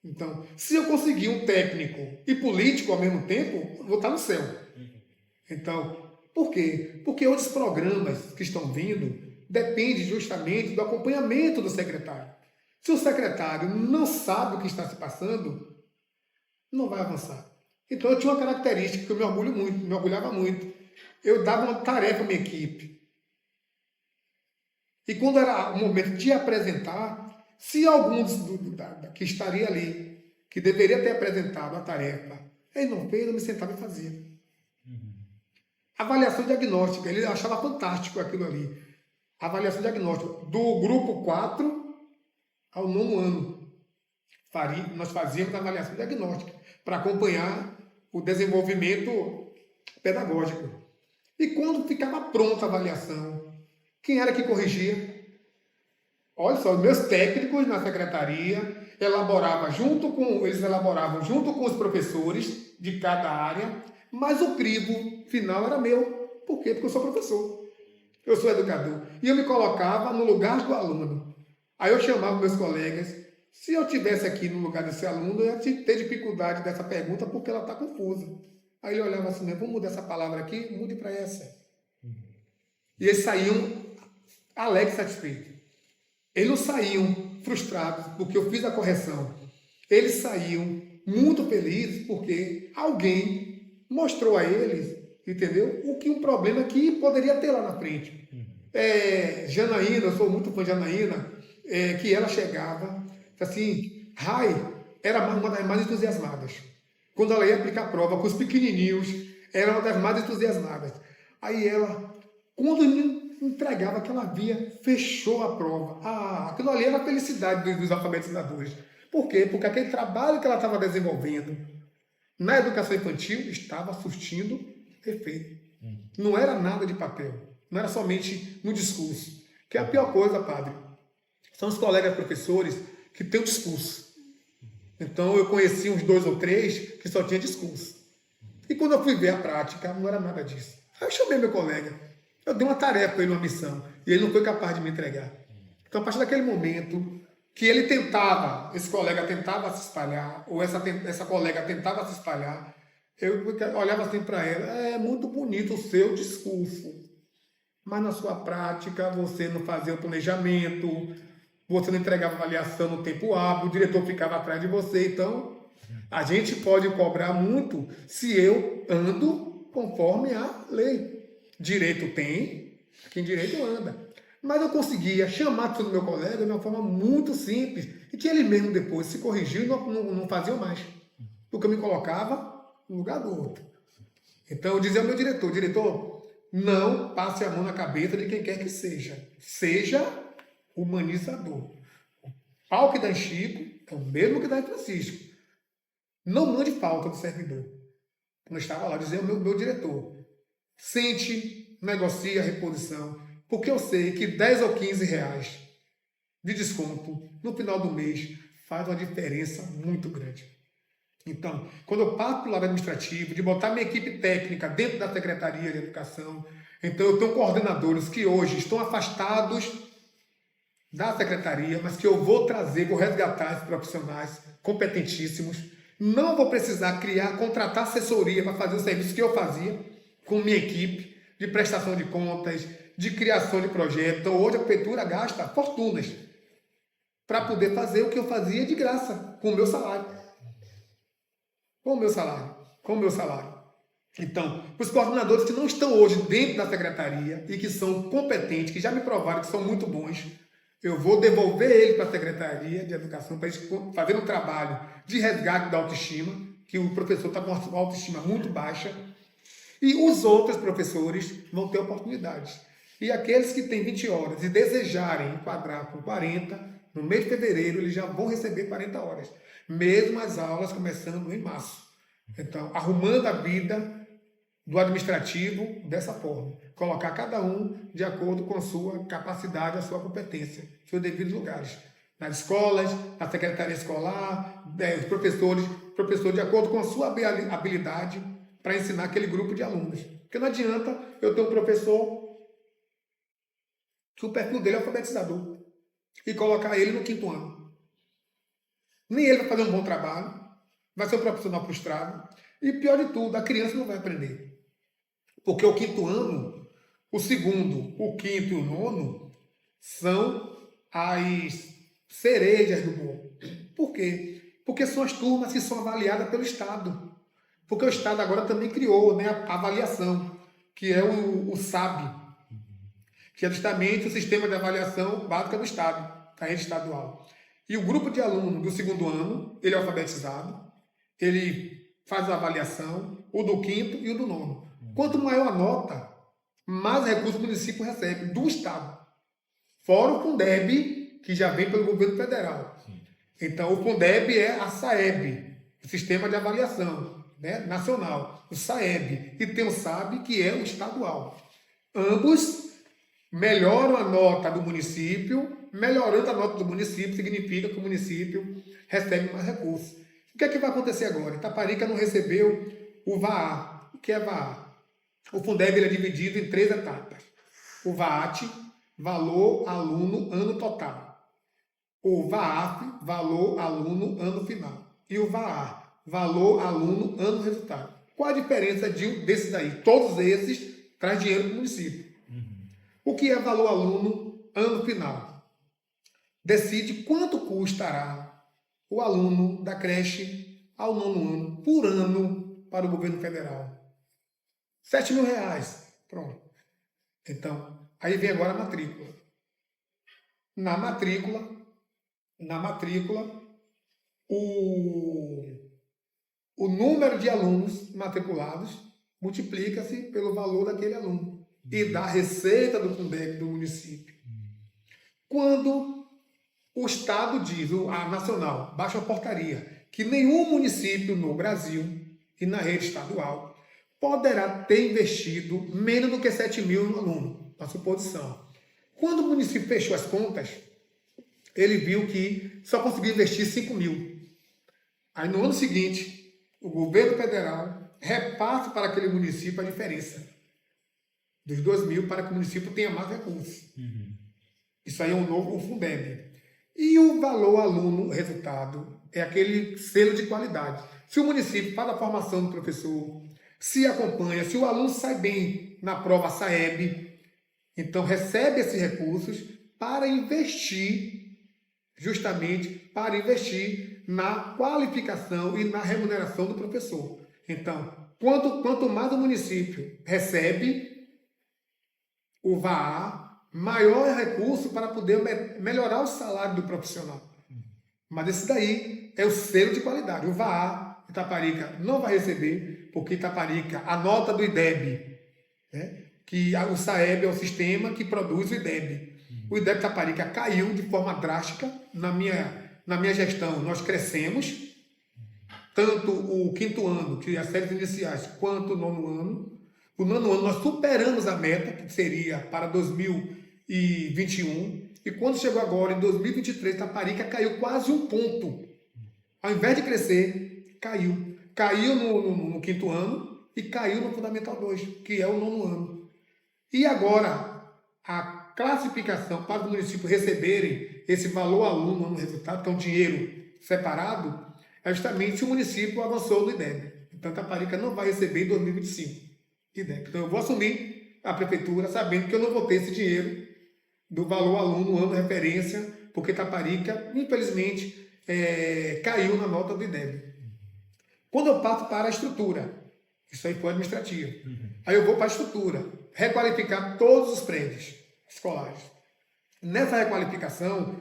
Então, se eu conseguir um técnico e político ao mesmo tempo, eu vou estar no céu. Então, por quê? Porque outros programas que estão vindo dependem justamente do acompanhamento do secretário. Se o secretário não sabe o que está se passando, não vai avançar. Então eu tinha uma característica que eu me orgulhava muito. Eu dava uma tarefa à minha equipe. E quando era o momento de apresentar, se alguns que estaria ali, que deveria ter apresentado a tarefa, ele não fez, eu me sentava e fazia. Avaliação diagnóstica, ele achava fantástico aquilo ali. Avaliação diagnóstica, do grupo 4 ao 9º ano. Nós fazíamos avaliação diagnóstica para acompanhar o desenvolvimento pedagógico. E quando ficava pronta a avaliação, quem era que corrigia? Olha só, os meus técnicos na secretaria eles elaboravam junto com os professores de cada área, mas o crivo final era meu. Por quê? Porque eu sou professor. Eu sou educador. E eu me colocava no lugar do aluno. Aí eu chamava meus colegas. Se eu estivesse aqui no lugar desse aluno, eu ia ter dificuldade dessa pergunta porque ela está confusa. Aí ele olhava assim, vamos mudar essa palavra aqui, mude para essa. E eles saíam alegres e satisfeitos. Eles não saíam frustrados porque eu fiz a correção. Eles saíam muito felizes porque alguém mostrou a eles, entendeu? Um problema que poderia ter lá na frente. Janaína, eu sou muito fã de Janaína, que ela chegava, assim, Rai era uma das mais entusiasmadas. Quando ela ia aplicar a prova com os pequenininhos, era uma das mais entusiasmadas. Aí ela, quando me entregava que ela via, fechou a prova. Aquilo ali era a felicidade dos alfabetizadores. Por quê? Porque aquele trabalho que ela estava desenvolvendo na educação infantil estava surtindo efeito. Não era nada de papel. Não era somente no discurso. Que é a pior coisa, padre. São os colegas professores que têm o discurso. Então eu conheci uns 2 ou 3 que só tinha discurso. E quando eu fui ver a prática, não era nada disso. Aí eu chamei meu colega. Eu dei uma tarefa para ele, uma missão. E ele não foi capaz de me entregar. Então a partir daquele momento que ele tentava, esse colega tentava se espalhar, ou essa colega tentava se espalhar, eu olhava assim para ela, é muito bonito o seu discurso, mas na sua prática você não fazia o planejamento, você não entregava avaliação no tempo hábil, o diretor ficava atrás de você, então a gente pode cobrar muito se eu ando conforme a lei. Direito tem, quem direito anda. Mas eu conseguia chamar todo meu colega de uma forma muito simples e que ele mesmo depois se corrigiu e não fazia mais. Porque eu me colocava no lugar do outro. Então eu dizia ao meu diretor, não passe a mão na cabeça de quem quer que seja. Seja humanizador. O pau que dá em Chico é o mesmo que dá em Francisco. Não mande falta do servidor. Eu estava lá, dizia ao meu diretor, sente, negocia a reposição, porque eu sei que 10 ou 15 reais de desconto no final do mês faz uma diferença muito grande. Então, quando eu parto para o lado administrativo, de botar minha equipe técnica dentro da Secretaria de Educação, então eu tenho coordenadores que hoje estão afastados da Secretaria, mas que eu vou trazer, vou resgatar esses profissionais competentíssimos. Não vou precisar contratar assessoria para fazer o serviço que eu fazia com minha equipe de prestação de contas, de criação de projeto. Hoje a prefeitura gasta fortunas para poder fazer o que eu fazia de graça, com o meu salário. Com o meu salário. Então, os coordenadores que não estão hoje dentro da secretaria e que são competentes, que já me provaram que são muito bons, eu vou devolver eles para a Secretaria de Educação para eles fazerem um trabalho de resgate da autoestima, que o professor está com uma autoestima muito baixa, e os outros professores vão ter oportunidades. E aqueles que têm 20 horas e desejarem enquadrar com 40, no mês de fevereiro eles já vão receber 40 horas. Mesmo as aulas começando em março. Então, arrumando a vida do administrativo dessa forma. Colocar cada um de acordo com a sua capacidade, a sua competência, seus devidos lugares. Nas escolas, na secretaria escolar, os professores de acordo com a sua habilidade para ensinar aquele grupo de alunos. Porque não adianta eu ter um professor que o perfil dele é alfabetizador e colocar ele no 5º ano. Nem ele vai fazer um bom trabalho, vai ser um profissional frustrado e, pior de tudo, a criança não vai aprender. Porque o 5º ano, o 2º, o 5º e o 9º são as cerejas do bolo. Por quê? Porque são as turmas que são avaliadas pelo Estado. Porque o Estado agora também criou, né, a avaliação, que é o SAB, que é justamente o Sistema de Avaliação Básica do Estado, da rede estadual. E o grupo de alunos do segundo ano, ele é alfabetizado, ele faz a avaliação, o do quinto e o do nono. Quanto maior a nota, mais recursos o município recebe do Estado. Fora o Fundeb, que já vem pelo governo federal. Então, o Fundeb é a SAEB, o Sistema de Avaliação, né, Nacional, o SAEB. E tem o SAB, que é o estadual. Ambos melhoram a nota do município. Melhorando a nota do município significa que o município recebe mais recursos. O que é que vai acontecer agora? Itaparica não recebeu o VAA. O que é VAA? O Fundeb ele é dividido em 3 etapas. O VAAT, valor aluno ano total. O VAAF, valor aluno ano final. E o VAA, valor aluno ano resultado. Qual a diferença desses aí? Todos esses traz dinheiro para o município. O que é valor aluno ano final? Decide quanto custará o aluno da creche ao 9º ano, por ano, para o governo federal. R$7.000. Pronto. Então, aí vem agora a matrícula. Na matrícula, o número de alunos matriculados multiplica-se pelo valor daquele aluno e da receita do Fundeb do município. Quando o Estado diz, a Nacional, baixa a portaria, que nenhum município no Brasil e na rede estadual poderá ter investido menos do que 7.000 no aluno, na suposição. Quando o município fechou as contas, ele viu que só conseguiu investir 5.000. Aí no ano seguinte, o governo federal repassa para aquele município a diferença dos 2.000 para que o município tenha mais recursos. Isso aí é um novo Fundeb. E o valor aluno resultado é aquele selo de qualidade. Se o município faz a formação do professor, se acompanha, se o aluno sai bem na prova SAEB, então recebe esses recursos para investir, justamente para investir na qualificação e na remuneração do professor. Então, quanto mais o município recebe o VAA, maior é o recurso para poder melhorar o salário do profissional. Mas esse daí é o selo de qualidade. O VAA, Itaparica não vai receber, porque Itaparica, a nota do IDEB, né, que o SAEB é o sistema que produz o IDEB. O IDEB Itaparica caiu de forma drástica. Na minha gestão, nós crescemos, tanto o 5º ano, que é as séries iniciais, quanto o 9º ano. O 9º ano nós superamos a meta, que seria para 2021, e quando chegou agora, em 2023, Itaparica caiu quase 1 ponto. Ao invés de crescer, caiu. Caiu no 5º ano e caiu no Fundamental 2, que é o 9º ano. E agora, a classificação para os municípios receberem esse valor aluno no resultado, que é um dinheiro separado, é justamente se o município avançou no IDEB. Então, Itaparica não vai receber em 2025 IDEB. Então, eu vou assumir a prefeitura sabendo que eu não vou ter esse dinheiro do valor aluno, ano de referência, porque Itaparica, infelizmente, caiu na nota do IDEB. Quando eu passo para a estrutura, isso aí foi administrativo, aí eu vou para a estrutura, requalificar todos os prédios escolares. Nessa requalificação,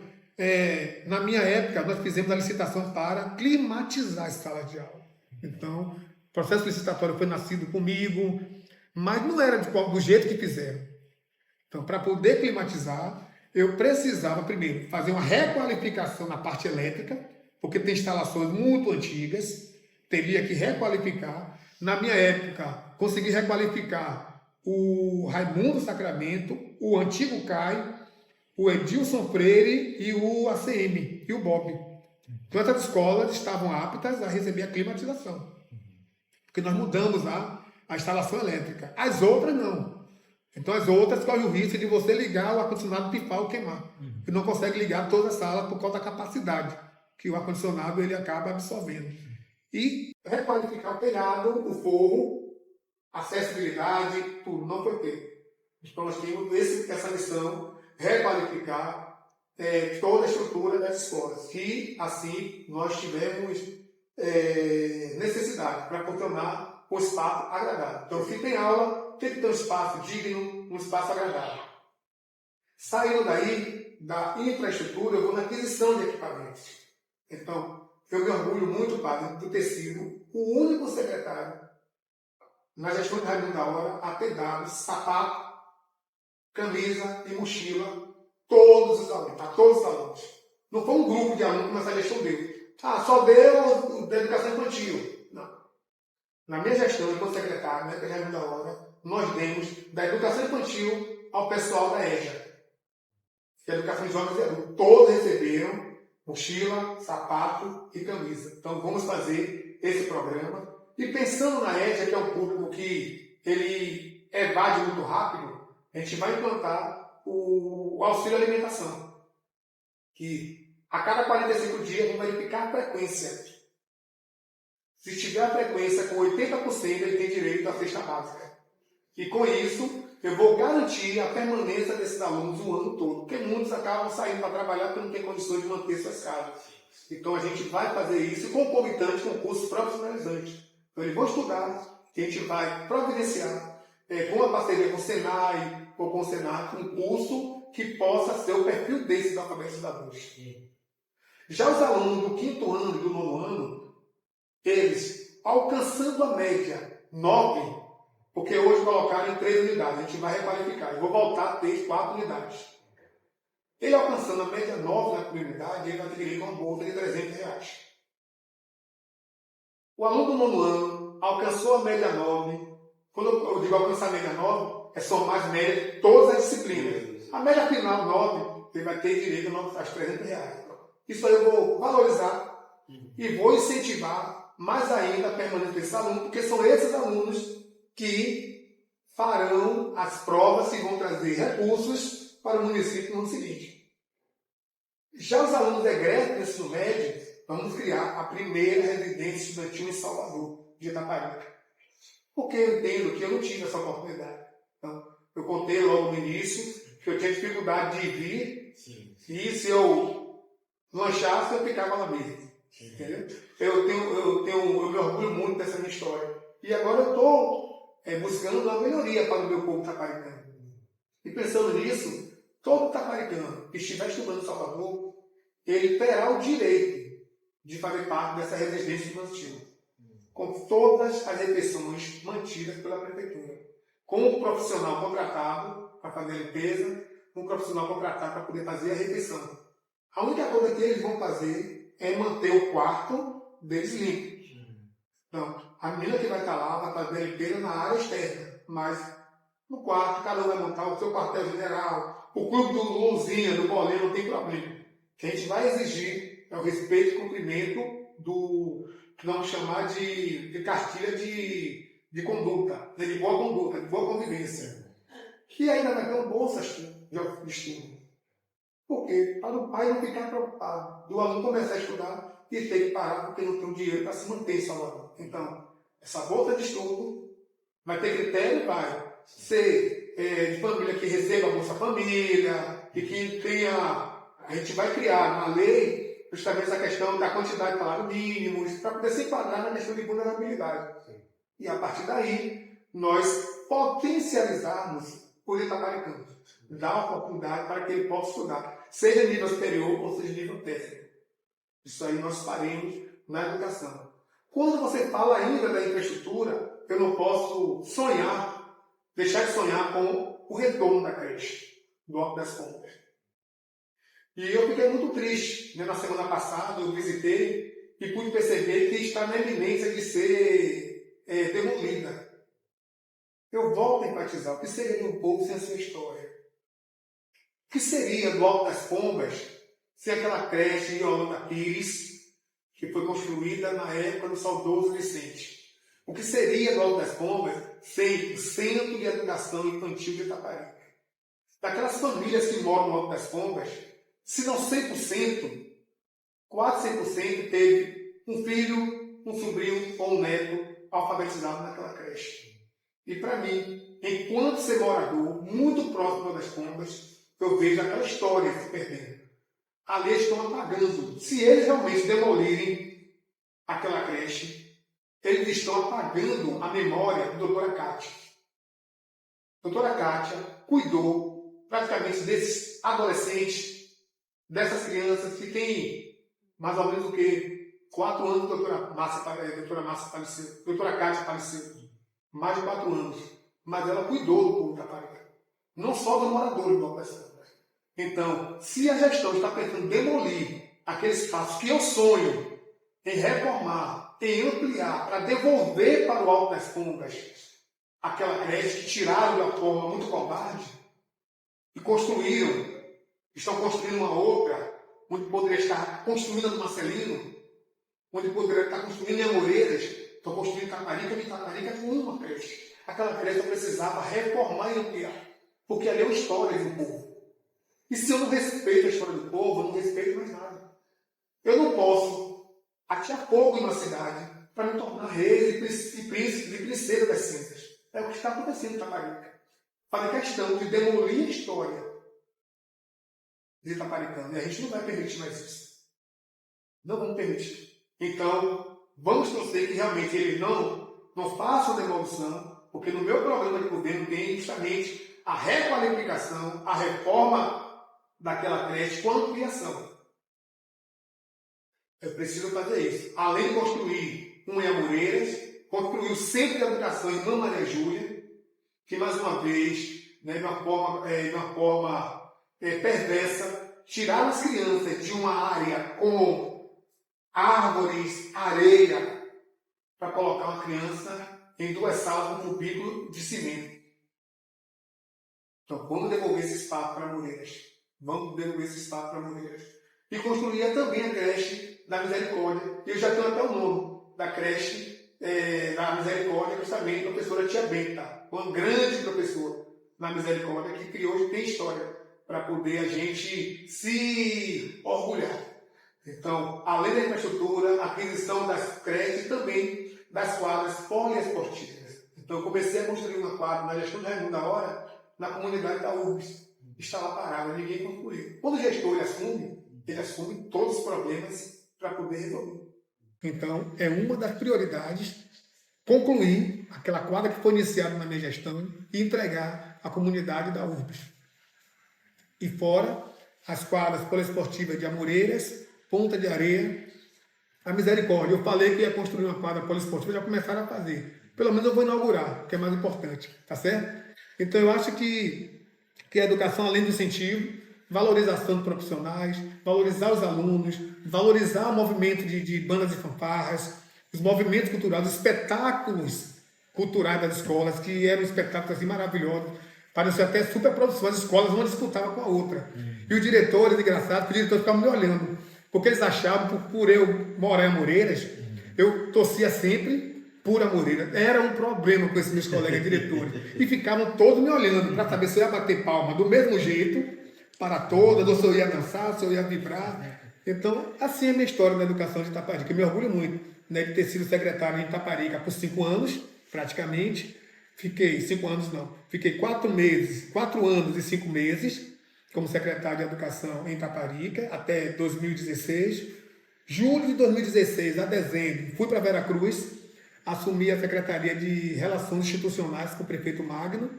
na minha época, nós fizemos a licitação para climatizar as salas de aula. Então, o processo licitatório foi nascido comigo, mas não era do jeito que fizeram. Então, para poder climatizar, eu precisava, primeiro, fazer uma requalificação na parte elétrica, porque tem instalações muito antigas, teria que requalificar. Na minha época, consegui requalificar o Raimundo Sacramento, o antigo CAI, o Edilson Freire e o ACM, e o Bob. Então, essas escolas estavam aptas a receber a climatização, porque nós mudamos a instalação elétrica. As outras, não. Então, as outras correm o risco de você ligar o ar-condicionado, pifar ou queimar. E não consegue ligar todas as salas por causa da capacidade que o ar-condicionado ele acaba absorvendo. E requalificar o telhado, o forro, acessibilidade, tudo não foi feito. Então, nós tínhamos essa missão, requalificar toda a estrutura das escolas. E, assim, nós tivemos necessidade para funcionar um espaço agradável. Então, se tem aula, tem que ter um espaço digno, um espaço agradável. Saindo daí, da infraestrutura, eu vou na aquisição de equipamentos. Então, eu me orgulho muito, padre, de ter sido o único secretário na gestão de Raimundo da Hora a ter dado sapato, camisa e mochila todos os alunos, a todos os alunos. Não foi um grupo de alunos que essa gestão deu. Só deu da educação infantil. Não. Na minha gestão, enquanto secretário, né, que é Raimundo da Hora, nós demos da educação infantil ao pessoal da EJA, que é a educação de jovens e adultos. Todos receberam mochila, sapato e camisa. Então vamos fazer esse programa. E pensando na EJA, que é um público que ele evade muito rápido, a gente vai implantar o auxílio alimentação, que a cada 45 dias vamos verificar a frequência. Se tiver a frequência com 80%, ele tem direito à cesta básica. E com isso, eu vou garantir a permanência desses alunos o ano todo, porque muitos acabam saindo para trabalhar porque não têm condições de manter suas casas. Então a gente vai fazer isso concomitante com cursos profissionalizantes. Então eles vão estudar, a gente vai providenciar, com a parceria com o Senai ou com o Senac, um curso que possa ser o perfil desses alfabetizados. Já os alunos do 5º ano e do 9º ano, eles, alcançando a média 9, porque hoje colocaram em 3 unidades, a gente vai requalificar, eu vou voltar a ter 4 unidades. Ele alcançando a média 9 na primeira unidade, ele vai ter direito a uma bolsa de R$300. O aluno do 9º ano alcançou a média 9, quando eu digo alcançar a média 9, é somar as médias de todas as disciplinas. A média final 9, ele vai ter direito a R$300. Isso aí eu vou valorizar e vou incentivar mais ainda a permanência desse aluno, porque são esses alunos que farão as provas e vão trazer recursos para o município no ano seguinte. Já os alunos egressos do ensino médio, vamos criar a primeira residência estudantil em Salvador, de Itaparica. Porque eu entendo que eu não tive essa oportunidade. Então, eu contei logo no início que eu tinha dificuldade de vir, e se eu lanchasse, eu ficava na mesa. Entendeu? Eu me orgulho muito dessa minha história. E agora eu estou buscando uma melhoria para o meu povo taparicano. E pensando nisso, todo taparicano que estiver estudando em Salvador, ele terá o direito de fazer parte dessa residência estudantil, com todas as refeições mantidas pela prefeitura, com um profissional contratado para fazer a limpeza, um profissional contratado para poder fazer a refeição. A única coisa que eles vão fazer é manter o quarto deles limpo. Então, a menina que vai estar lá vai fazer a limpeza na área externa, mas no quarto, cada um vai montar o seu quartel-general, o clube do Luzinha, do Bolinho, não tem problema. O que a gente vai exigir é o respeito e cumprimento do que vamos chamar de cartilha de conduta, de boa conduta, de boa convivência. Que ainda vai ter um bolsa de estudo. Por quê? Para o pai não ficar preocupado, do aluno começar a estudar e ter que parar porque não tem o dinheiro para se manter em Salvador. Então, essa bolsa de estudo vai ter critério, vai ser de família que receba a Bolsa Família e que tenha. A gente vai criar na lei justamente essa questão da quantidade de salário mínimo, para poder se enquadrar na questão de vulnerabilidade. Sim. E a partir daí, nós potencializarmos os itaparicanos, dar uma oportunidade para que ele possa estudar, seja nível superior ou seja nível técnico. Isso aí nós faremos na educação. Quando você fala ainda da infraestrutura, eu não posso deixar de sonhar com o retorno da creche, do Alto das Pompas. E eu fiquei muito triste, né? Na semana passada eu visitei e pude perceber que está na iminência de ser demolida. Eu volto a enfatizar, o que seria de um povo sem a sua história? O que seria do Alto das Pombas sem aquela creche em Yolanda Pires, que foi construída na época do saudoso Vicente? O que seria do Alto das Pombas sem o Centro de Educação Infantil de Itaparica? Daquelas famílias que moram no Alto das Pombas, se não 100%, quase 100% teve um filho, um sobrinho ou um neto alfabetizado naquela creche. E para mim, enquanto ser morador, muito próximo das Pombas, eu vejo aquela história se perdendo. Ali eles estão apagando. Se eles realmente demolirem aquela creche, eles estão apagando a memória da doutora Kátia. A doutora Kátia cuidou praticamente desses adolescentes, dessas crianças que têm mais ou menos o quê? 4 anos que a doutora Márcia faleceu. Doutora Kátia faleceu. Mais de 4 anos. Mas ela cuidou do povo da Taparica. Não só dos moradores do Alto das Sombras. Então, se a gestão está tentando demolir aqueles espaços que eu sonho em reformar, em ampliar, para devolver para o Alto das Sombras aquela creche que tiraram de uma forma muito covarde e construíram, estão construindo uma outra, onde poderia estar construindo no Marcelino, onde poderia estar construindo em Amoreiras, estão construindo em Taparica, e Taparica com uma creche. Aquela creche eu precisava reformar e ampliar, porque ali é uma história do povo. E se eu não respeito a história do povo, eu não respeito mais nada. Eu não posso atear fogo em uma cidade para me tornar rei e príncipe e princesa das cinzas. É o que está acontecendo em Taparica. Fazer questão de demolir a história de Itaparicano. E a gente não vai permitir mais isso. Não vamos permitir. Então, vamos torcer que realmente eles não façam demolição, porque no meu programa de governo tem justamente a requalificação, a reforma daquela creche com ampliação. Eu preciso fazer isso. Além de construir um em Amoreiras, construir o Centro de Educação em Maria Júlia, que mais uma vez, né, de uma forma perversa, tiraram as crianças de uma área com árvores, areia, para colocar uma criança em 2 salas com um cubículo de cimento. Então, vamos devolver esse espaço para Amoreiras. Vamos devolver esse espaço para Amoreiras. E construir também a creche da Misericórdia. Eu já tenho até o nome da creche da Misericórdia, justamente a professora Tia Benta, uma grande professora na Misericórdia, que hoje tem história para poder a gente se orgulhar. Então, além da infraestrutura, a aquisição das creches e também das quadras poliesportivas. Então, eu comecei a construir uma quadra na gestão de Raimundo da Hora, na comunidade da URBS. Está lá parada, ninguém concluiu. Quando o gestor ele assume todos os problemas para poder resolver. Então, é uma das prioridades concluir aquela quadra que foi iniciada na minha gestão e entregar à comunidade da URBS. E fora as quadras poliesportivas de Amoreiras, Ponta de Areia, a Misericórdia. Eu falei que ia construir uma quadra poliesportiva, já começaram a fazer. Pelo menos eu vou inaugurar, que é mais importante, tá certo? Então eu acho que a educação, além do incentivo, valorização de profissionais, valorizar os alunos, valorizar o movimento de bandas e fanfarras, os movimentos culturais, os espetáculos culturais das escolas, que eram espetáculos assim, maravilhosos. Pareciam até superproduções, as escolas uma disputava com a outra. E os diretores, engraçado, os diretores ficavam me olhando, porque eles achavam, por eu morar em Amoreiras, eu torcia sempre por Amoreiras. Era um problema com esses meus colegas diretores. E ficavam todos me olhando para saber se eu ia bater palma do mesmo jeito, para todas, ou se eu ia dançar, se eu ia vibrar. Então, assim é a minha história na educação de Itaparica. Eu me orgulho muito, né, de ter sido secretário em Itaparica por 5 anos, praticamente. Fiquei 4 anos e 5 meses como secretário de Educação em Itaparica, até 2016. Julho de 2016 a dezembro, fui para Veracruz, assumi a Secretaria de Relações Institucionais com o prefeito Magno,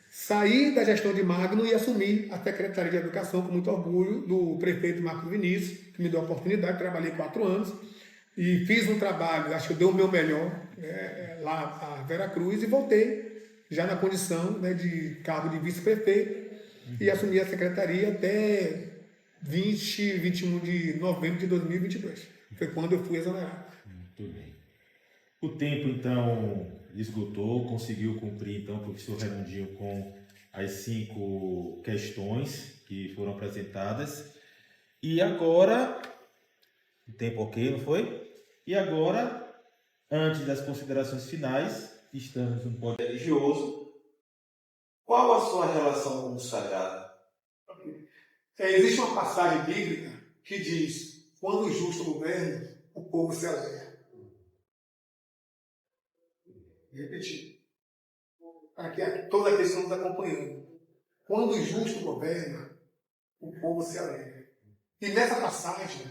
saí da gestão de Magno e assumi a Secretaria de Educação com muito orgulho do prefeito Marcos Vinícius, que me deu a oportunidade, trabalhei 4 anos e fiz um trabalho, acho que eu dei o meu melhor lá a Veracruz e voltei já na condição, né, de cargo de vice-prefeito e assumi a secretaria até 21 de novembro de 2022. Foi quando eu fui exonerado. Muito bem. O tempo, então, esgotou, conseguiu cumprir, então, o professor Raimundinho com as 5 questões que foram apresentadas. E agora, o tempo ok, não foi? E agora, antes das considerações finais, estamos no pódio religioso. Qual a sua relação com o sagrado? Existe uma passagem bíblica que diz: quando o justo governa, o povo se alegra. Vou repetir, para que toda a pessoa nos acompanhando. Quando o justo governa, o povo se alegra. E nessa passagem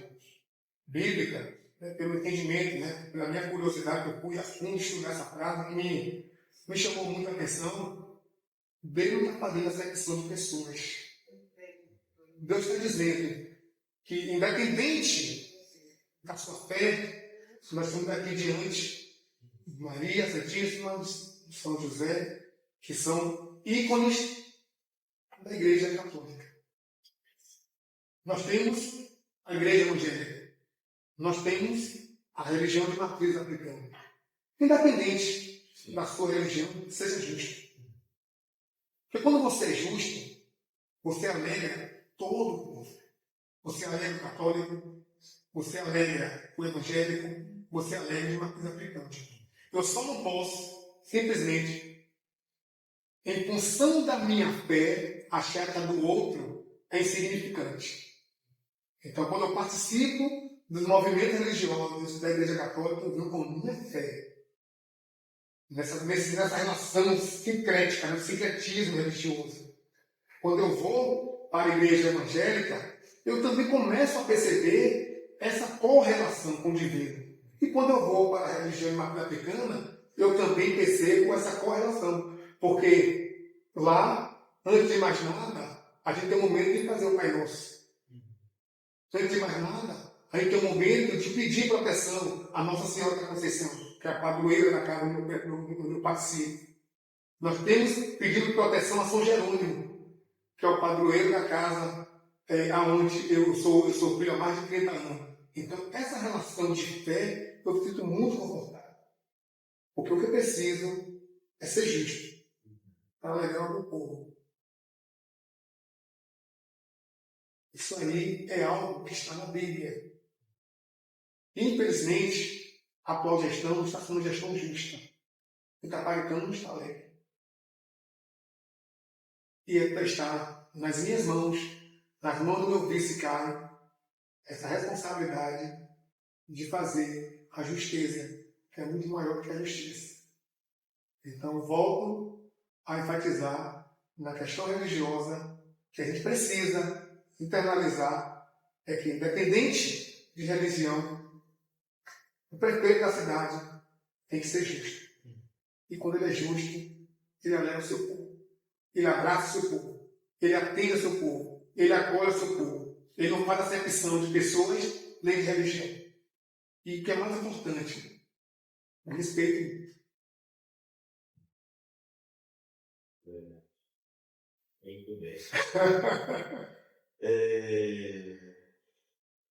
bíblica, pelo entendimento, né, pela minha curiosidade, eu fui a fundo estudar essa frase, me chamou muita atenção. Deus não está fazendo acepção de pessoas. Deus está dizendo que, independente da sua fé, nós estamos aqui diante de Maria Santíssima, de São José, que são ícones da Igreja Católica. Nós temos a Igreja Evangélica. Nós temos a religião de matriz africana. Independente da sua religião, seja justo. Porque quando você é justo, você alegra todo o povo. Você alegra o católico, você alegra o evangélico, você alegra de matriz africana. Eu só não posso, simplesmente, em função da minha fé, achar que a do outro é insignificante. Então, quando eu participo dos movimentos religiosos da Igreja Católica, eu venho com minha fé. Nessa relação sincrética, no sincretismo religioso. Quando eu vou para a Igreja Evangélica, eu também começo a perceber essa correlação com o divino. E quando eu vou para a religião imaculada africana, eu também percebo essa correlação. Porque lá, antes de mais nada, a gente tem um momento de fazer o Pai Nosso. Antes de mais nada, a gente tem um momento de pedir proteção à Nossa Senhora da Conceição, que é a padroeira da casa no participo. Nós temos pedido proteção a São Jerônimo, que é o padroeiro da casa onde eu sou filho há mais de 30 anos. Então, essa relação de fé, eu me sinto muito confortável. Porque o que eu preciso é ser justo, para alegrar o meu povo. Isso aí é algo que está na Bíblia. Infelizmente, a atual gestão não está sendo gestão justa. O Itaparicano não está alegre. E está nas minhas mãos, nas mãos do meu vice Caio, essa responsabilidade de fazer a justiça, que é muito maior que a justiça. Então, volto a enfatizar na questão religiosa que a gente precisa internalizar, é que, independente de religião, o prefeito da cidade tem que ser justo. E quando ele é justo, ele alegra o seu povo. Ele abraça o seu povo. Ele atende o seu povo. Ele acolhe o seu povo. Ele não faz acepção de pessoas nem de religião. E o que é mais importante, o respeito. Muito bem.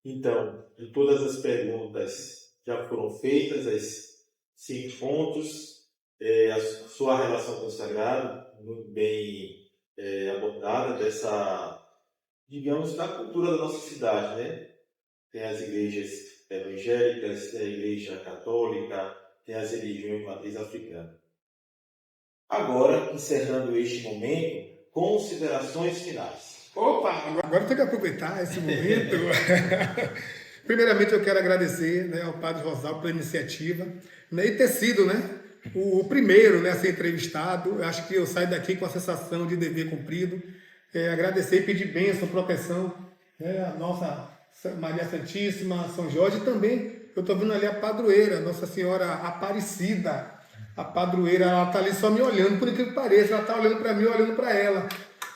Então, de todas as perguntas já foram feitas, as 5 pontos, a sua relação com o sagrado, muito bem abordada, dessa, digamos, da cultura da nossa cidade, né? Tem as igrejas evangélicas, tem a igreja católica, tem as religiões de matriz africana. Agora, encerrando este momento, considerações finais. Opa, agora tem que aproveitar esse momento. Primeiramente, eu quero agradecer, né, ao Padre Rosal pela iniciativa, né, e ter sido, né, o primeiro, né, a ser entrevistado. Eu acho que eu saio daqui com a sensação de dever cumprido. Agradecer e pedir bênção, proteção, né, a nossa Maria Santíssima, São Jorge, e também eu estou vendo ali a padroeira, Nossa Senhora Aparecida. A padroeira, ela está ali só me olhando, por incrível que pareça, ela está olhando para mim, olhando para ela.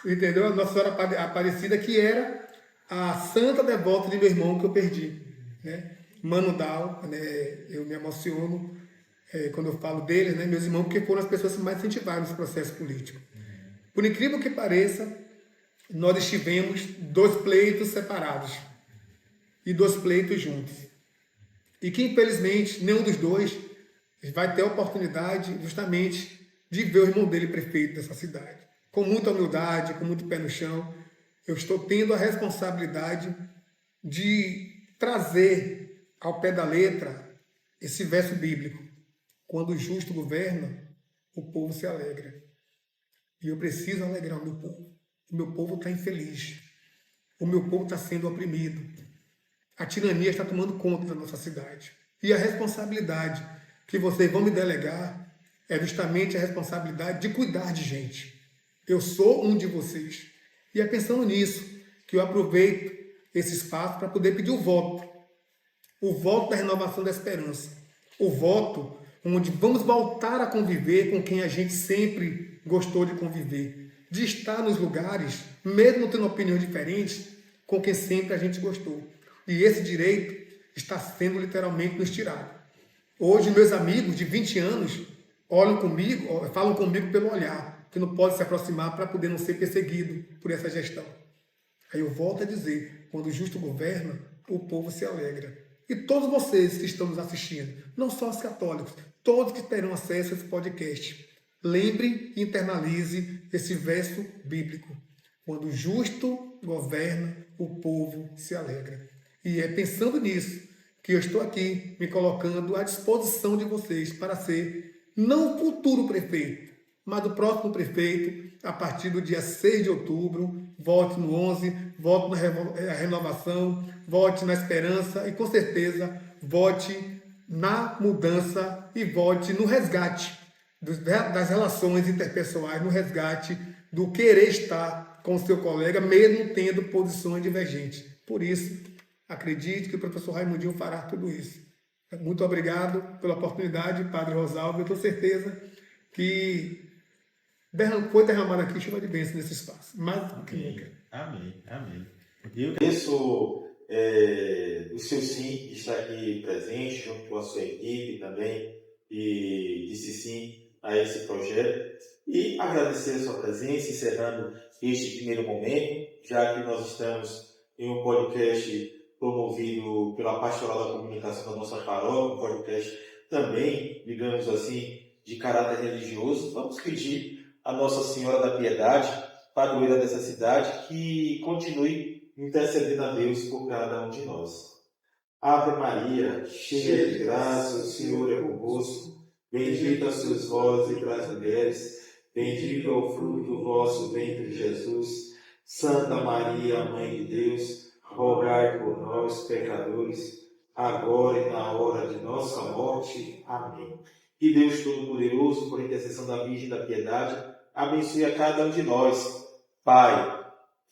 Entendeu? A Nossa Senhora Aparecida, que era a santa devota de meu irmão que eu perdi. Né? Mano Dal, né? Eu me emociono quando eu falo deles, né? Meus irmãos, porque foram as pessoas que mais incentivaram esse processo político. Por incrível que pareça, nós estivemos 2 pleitos separados e 2 pleitos juntos. E que, infelizmente, nenhum dos dois vai ter a oportunidade, justamente, de ver o irmão dele prefeito dessa cidade. Com muita humildade, com muito pé no chão, eu estou tendo a responsabilidade de trazer ao pé da letra esse verso bíblico. Quando o justo governa, o povo se alegra. E eu preciso alegrar o meu povo. O meu povo está infeliz. O meu povo está sendo oprimido. A tirania está tomando conta da nossa cidade. E a responsabilidade que vocês vão me delegar é justamente a responsabilidade de cuidar de gente. Eu sou um de vocês. E é pensando nisso que eu aproveito esse espaço para poder pedir o voto o voto da renovação da esperança, o voto onde vamos voltar a conviver com quem a gente sempre gostou de conviver, de estar nos lugares, mesmo tendo opiniões diferentes, com quem sempre a gente gostou. E esse direito está sendo literalmente nos tirado. Hoje, meus amigos de 20 anos olham comigo, falam comigo pelo olhar, que não pode se aproximar para poder não ser perseguido por essa gestão. Aí eu volto a dizer, quando o justo governa, o povo se alegra. E todos vocês que estão nos assistindo, não só os católicos, todos que terão acesso a esse podcast, lembre e internalize esse verso bíblico. Quando o justo governa, o povo se alegra. E é pensando nisso que eu estou aqui me colocando à disposição de vocês para ser não o futuro prefeito, mas o próximo prefeito a partir do dia 6 de outubro. Vote no 11, vote na renovação, vote na esperança e, com certeza, vote na mudança e vote no resgate das relações interpessoais, no resgate do querer estar com o seu colega, mesmo tendo posições divergentes. Por isso, acredite que o professor Raimundinho fará tudo isso. Muito obrigado pela oportunidade, Padre Rosalvo. Eu tenho certeza que foi derramada aqui chuva de bênção nesse espaço. Mais do que nunca. Amém. Amém. Eu agradeço o seu sim de estar aqui presente, junto com a sua equipe também, e disse sim a esse projeto. E agradecer a sua presença, encerrando este primeiro momento, já que nós estamos em um podcast promovido pela Pastoral da Comunicação da nossa paróquia, um podcast também, digamos assim, de caráter religioso. Vamos pedir a Nossa Senhora da Piedade, padroeira dessa cidade, que continue intercedendo a Deus por cada um de nós. Ave Maria, cheia de graça, o Senhor é convosco. Bendita sois vós entre as mulheres, bendito é o fruto do vosso ventre, Jesus. Santa Maria, Mãe de Deus, rogai por nós, pecadores, agora e na hora de nossa morte. Amém. Que Deus Todo-Poderoso, por intercessão da Virgem da Piedade, abençoe a cada um de nós, Pai,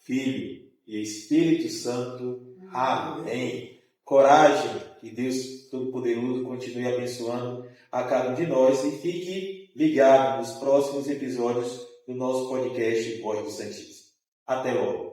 Filho e Espírito Santo. Amém. Coragem, que Deus Todo-Poderoso continue abençoando a cada um de nós e fique ligado nos próximos episódios do nosso podcast Voz do Santíssimo. Até logo.